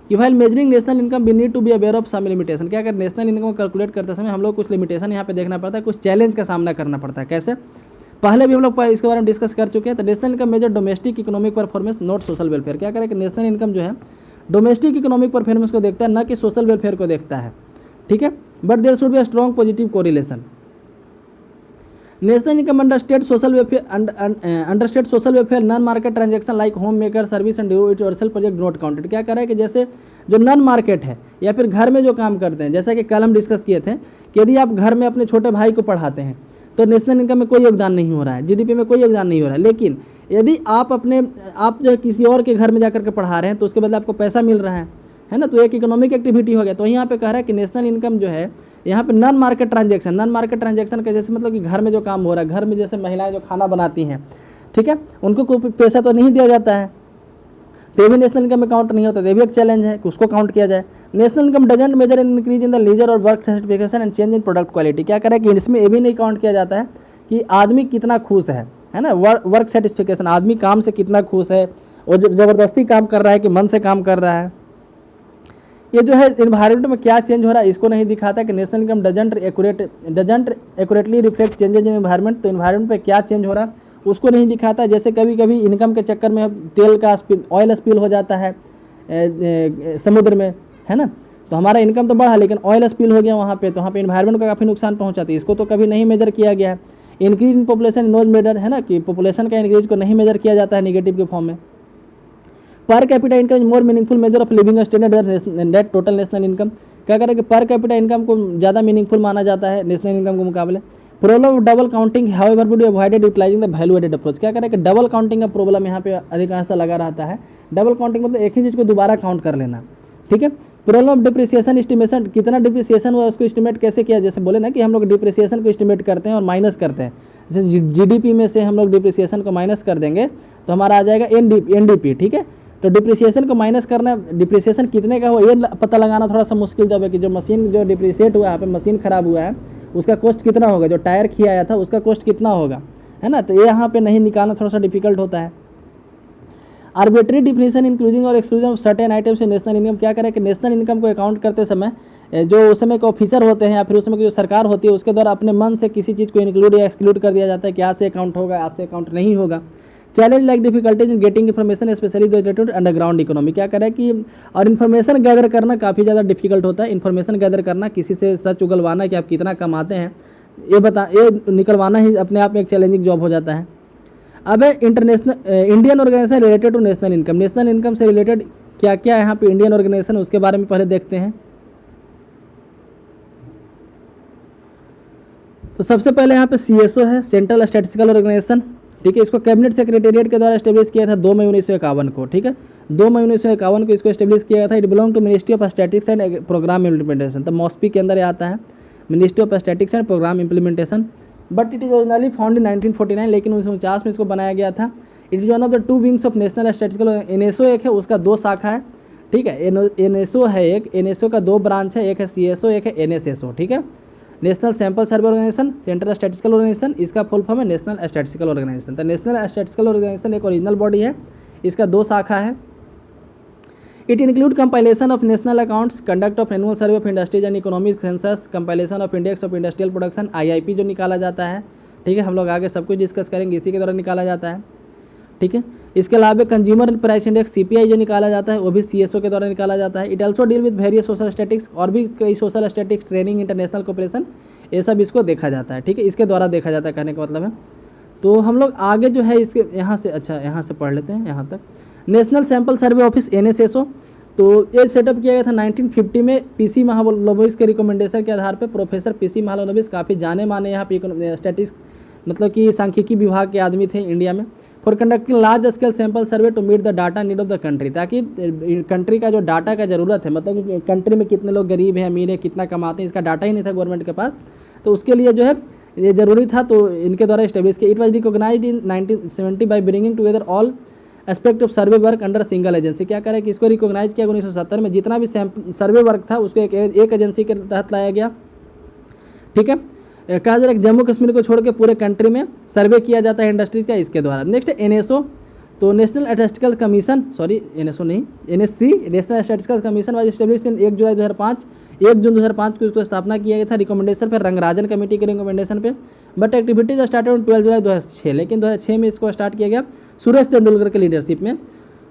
कि while measuring national income we need to be aware of some limitation. क्या कर नेशनल इनकम को कैलकुलेट करते समय हम लोग कुछ लिमिटेशन यहाँ पे देखना पड़ता है, कुछ चैलेंज का सामना करना पड़ता है। कैसे, पहले भी हम लोग इसके बारे में डिस्कस कर चुके हैं। तो national income measure domestic economic performance not social welfare. क्या करें कि नेशनल इनकम जो है डोमेस्टिक इकोनॉमिक परफॉर्मेंस को देखता है, न कि सोशल वेलफेयर को देखता है, ठीक है। But there should be a strong positive correlation. National income understate social welfare non market transaction like home maker service and do it yourself project not counted. क्या कर रहा है कि जैसे जो नॉन मार्केट है या फिर घर में जो काम करते हैं, जैसा कि कल हम डिस्कस किए थे कि यदि आप घर में अपने छोटे भाई को पढ़ाते हैं तो नेशनल इनकम में कोई योगदान नहीं हो रहा है, जीडीपी में कोई योगदान नहीं हो रहा है। लेकिन यदि आप जो है किसी और के घर में जाकर के पढ़ा रहे हैं तो उसके बदले आपको पैसा मिल रहा है ना, तो एक इकोनॉमिक एक्टिविटी हो गया। तो यहाँ पे कह रहा है कि नेशनल इनकम जो है यहाँ पे नॉन मार्केट ट्रांजैक्शन का जैसे मतलब कि घर में जो काम हो रहा है, घर में जैसे महिलाएं जो खाना बनाती हैं, ठीक है, उनको कोई पैसा तो नहीं दिया जाता है, तो ये भी नेशनल इनकम में काउंट नहीं होता। तो ये भी एक चैलेंज है कि उसको काउंट किया जाए। National income doesn't measure in increase in the leisure और work certification and change in product quality. क्या करें कि इसमें ये भी नहीं काउंट किया जाता है कि आदमी कितना खुश है ना, वर्क सेटिस्फिकेशन, आदमी काम से कितना खुश है, और ज़बरदस्ती काम कर रहा है कि मन से काम कर रहा है। ये जो है इन्वायरमेंट में क्या चेंज हो रहा है इसको नहीं दिखाता कि national income doesn't accurately reflect changes in environment. तो इन्वायरमेंट पे क्या चेंज हो रहा है उसको नहीं दिखाता। जैसे कभी कभी इनकम के चक्कर में तेल का ऑयल स्पिल हो जाता है समुद्र में, है ना, तो हमारा इनकम तो बढ़ा लेकिन ऑयल स्पिल हो गया वहाँ पे, तो वहाँ पे इन्वायरमेंट को काफ़ी नुकसान पहुँचाती है। इसको तो कभी नहीं मेजर किया गया है। Increase in population knows measure, है ना, कि पॉपुलेशन का इंक्रीज को नहीं मेजर किया जाता है निगेटिव के फॉर्म में। Per capita income is more meaningful measure of living standard that total national income. क्या करें कि पर कैपिटा इनकम को ज़्यादा मीनिंगफुल माना जाता है नेशनल इनकम के मुकाबले। Problem of double counting however would be avoided utilising the value added approach. क्या करें कि डबल काउंटिंग का प्रॉब्लम यहाँ पे अधिकांशतः लगा रहता है। डबल काउंटिंग मतलब एक ही चीज़ को दोबारा काउंट कर लेना, ठीक है। प्रॉब्लम ऑफ डिप्रिसिएशन एस्टिमेशन, कितना डिप्रिसिएशन हुआ उसको एस्टिमेट कैसे किया। जैसे बोले ना कि हम लोग डिप्रिसिएशन को एस्टिमेट करते हैं और माइनस करते हैं। जैसे जीडीपी में से हम लोग डिप्रिसिएशन को माइनस कर देंगे तो हमारा आ जाएगा एनडीपी, ठीक है। तो डिप्रिसिएशन को माइनस करना, डिप्रिसिएशन कितने का हुआ ये पता लगाना थोड़ा सा मुश्किल जब है कि जो मशीन जो डिप्रिसिएट हुआ है, यहाँ पे मशीन खराब हुआ है उसका कॉस्ट कितना होगा, जो टायर खियाया था उसका कॉस्ट कितना होगा, है ना। तो ये यहाँ पे नहीं निकालना थोड़ा सा डिफिकल्ट होता है। आर्बिट्री डिफिनेशन इंक्लूडिंग और exclusion of certain items in national income. क्या करें कि नेशनल इनकम को अकाउंट करते समय जो उस समय के ऑफिसर होते हैं या फिर उस समय की जो सरकार होती है उसके द्वारा अपने मन से किसी चीज़ को इंक्लूड या एक्सक्लूड कर दिया जाता है कि आज से अकाउंट होगा, आज से अकाउंट नहीं होगा। Challenge like difficulties in getting information specially related underground economy. क्या करें कि और इन्फॉर्मेशन गैदर करना काफ़ी ज़्यादा डिफिकल्ट होता है। इन्फॉर्मेशन गैदर करना, किसी से सच उगलवाना कि आप कितना कमाते हैं, ये निकलवाना ही अपने आप में एक चैलेंजिंग जॉब हो जाता है। अब है international Indian organisation related to national income. National income से रिलेटेड क्या क्या यहाँ पे इंडियन ऑर्गेनाइजेशन उसके बारे में पहले देखते हैं। तो सबसे पहले यहाँ पे CSO है, सेंट्रल स्टैटिस्टिकल ऑर्गेनाइजेशन, ठीक है। इसको कैबिनेट सेक्रेटेरिएट के द्वारा एस्टेब्लिश किया था 2 मई 1951 को, ठीक है। 2 मई 1951 को इसको एस्टेब्लिश किया गया था। It belong to ministry of statistics and programme implementation. तो मॉस्पी के अंदर आता है ministry of statistics and programme implementation. But it is originally found in 1949, लेकिन 1949 में इसको बनाया गया था। It is one of the 2 wings of national statistical. NSO एक है, उसका 2 शाखा है, ठीक है। NSO है एक, NSO का 2 ब्रांच है, एक है CSO, एक है NSSO, ठीक है। National sample survey organisation, central statistical organisation, इसका फुल फॉर्म है नेशनल स्टैटिस्टिकल ऑर्गेनाइजेशन। तो नेशनल स्टैटिस्टिकल ऑर्गेनाइजेशन एक ओरिजिनल बॉडी है, इसका 2 शाखा है। It include compilation of national accounts, conduct of annual survey of industries and economic census, compilation of index of industrial production, IIP जो निकाला जाता है, ठीक है। हम लोग आगे सब कुछ डिस्कस करेंगे, इसी के द्वारा निकाला जाता है, ठीक है। इसके अलावा कंज्यूमर प्राइस इंडेक्स CPI जो निकाला जाता है वो भी CSO के द्वारा निकाला जाता है। It also deal with various social statics, और भी कई social statics, training, international cooperation, ये सब इसको देखा जाता है, ठीक है। इसके द्वारा देखा जाता है, कहने का मतलब है। तो हम लोग आगे जो है इसके यहाँ से, अच्छा यहाँ से पढ़ लेते हैं यहाँ तक। नेशनल सैंपल सर्वे ऑफिस NSSO, तो ये सेटअप किया गया था 1950 में PC महालनोबिस के रिकमेंडेशन के आधार पर। प्रोफेसर PC महालनोबिस काफ़ी जाने माने यहाँ पे स्टैटिक्स मतलब कि सांख्यिकी विभाग के आदमी थे इंडिया में। For conducting large scale sample survey to meet the data need of the country, ताकि कंट्री का जो डाटा का ज़रूरत है, मतलब कि कंट्री में कितने लोग गरीब हैं, अमीर हैं, कितना कमाते हैं, इसका डाटा ही नहीं था गवर्नमेंट के पास। तो उसके लिए जो है ये ज़रूरी था, तो इनके द्वारा इस्टेब्लिश किया। It was recognised in 1970 by bringing together all aspect of survey work under single agency. क्या करें कि इसको रिकॉग्नाइज किया 1970 में, जितना भी सर्वे वर्क था उसको एक एजेंसी के तहत लाया गया। ठीक है, कहा जा रहा है जम्मू कश्मीर को छोड़ के पूरे कंट्री में सर्वे किया जाता है इंडस्ट्रीज का इसके द्वारा। नेक्स्ट है NSO, तो national statistical commission, sorry NSO नहीं, NSC, national statistical commission was established in 1 जुलाई 2005, 1 जून 2005 को इसको स्थापना किया गया था रिकमेंडेशन पे, रंगराजन कमेटी के रिकमेंडेशन पे। बट एक्टिविटीज स्टार्टेड ऑन 12 जुलाई 2006, लेकिन 2006 में इसको स्टार्ट किया गया सुरेश तेंदुलकर के लीडरशिप में।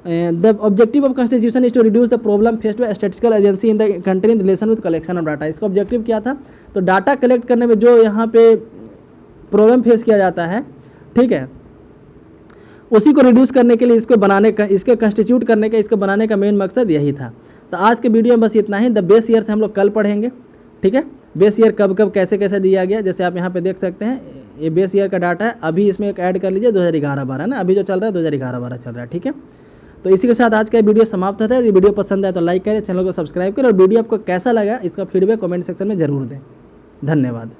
The objective of constitution is to reduce the problem faced by statistical agency in the country in relation with collection of data. इसका ऑब्जेक्टिव क्या था, तो डाटा कलेक्ट करने में जो यहाँ पे प्रॉब्लम फेस किया जाता है, ठीक है, उसी को रिड्यूस करने के लिए इसको बनाने का, इसके कंस्टिट्यूट करने का, इसको बनाने का मेन मकसद यही था। तो आज के वीडियो में बस इतना ही। द बेस ईयर से हम लोग कल पढ़ेंगे। ठीक है, बेस ईयर कब कब कैसे कैसे दिया गया, जैसे आप यहाँ पे देख सकते हैं, ये बेस ईयर का डाटा है। अभी इसमें एक ऐड कर लीजिए 2011-12 ना, अभी जो चल रहा है 2011-12 चल रहा है। ठीक है, तो इसी के साथ आज का वीडियो समाप्त होता है। यदि वीडियो पसंद आए तो लाइक करें, चैनल को सब्सक्राइब करें, और वीडियो आपको कैसा लगा इसका फीडबैक कमेंट सेक्शन में जरूर दें। धन्यवाद।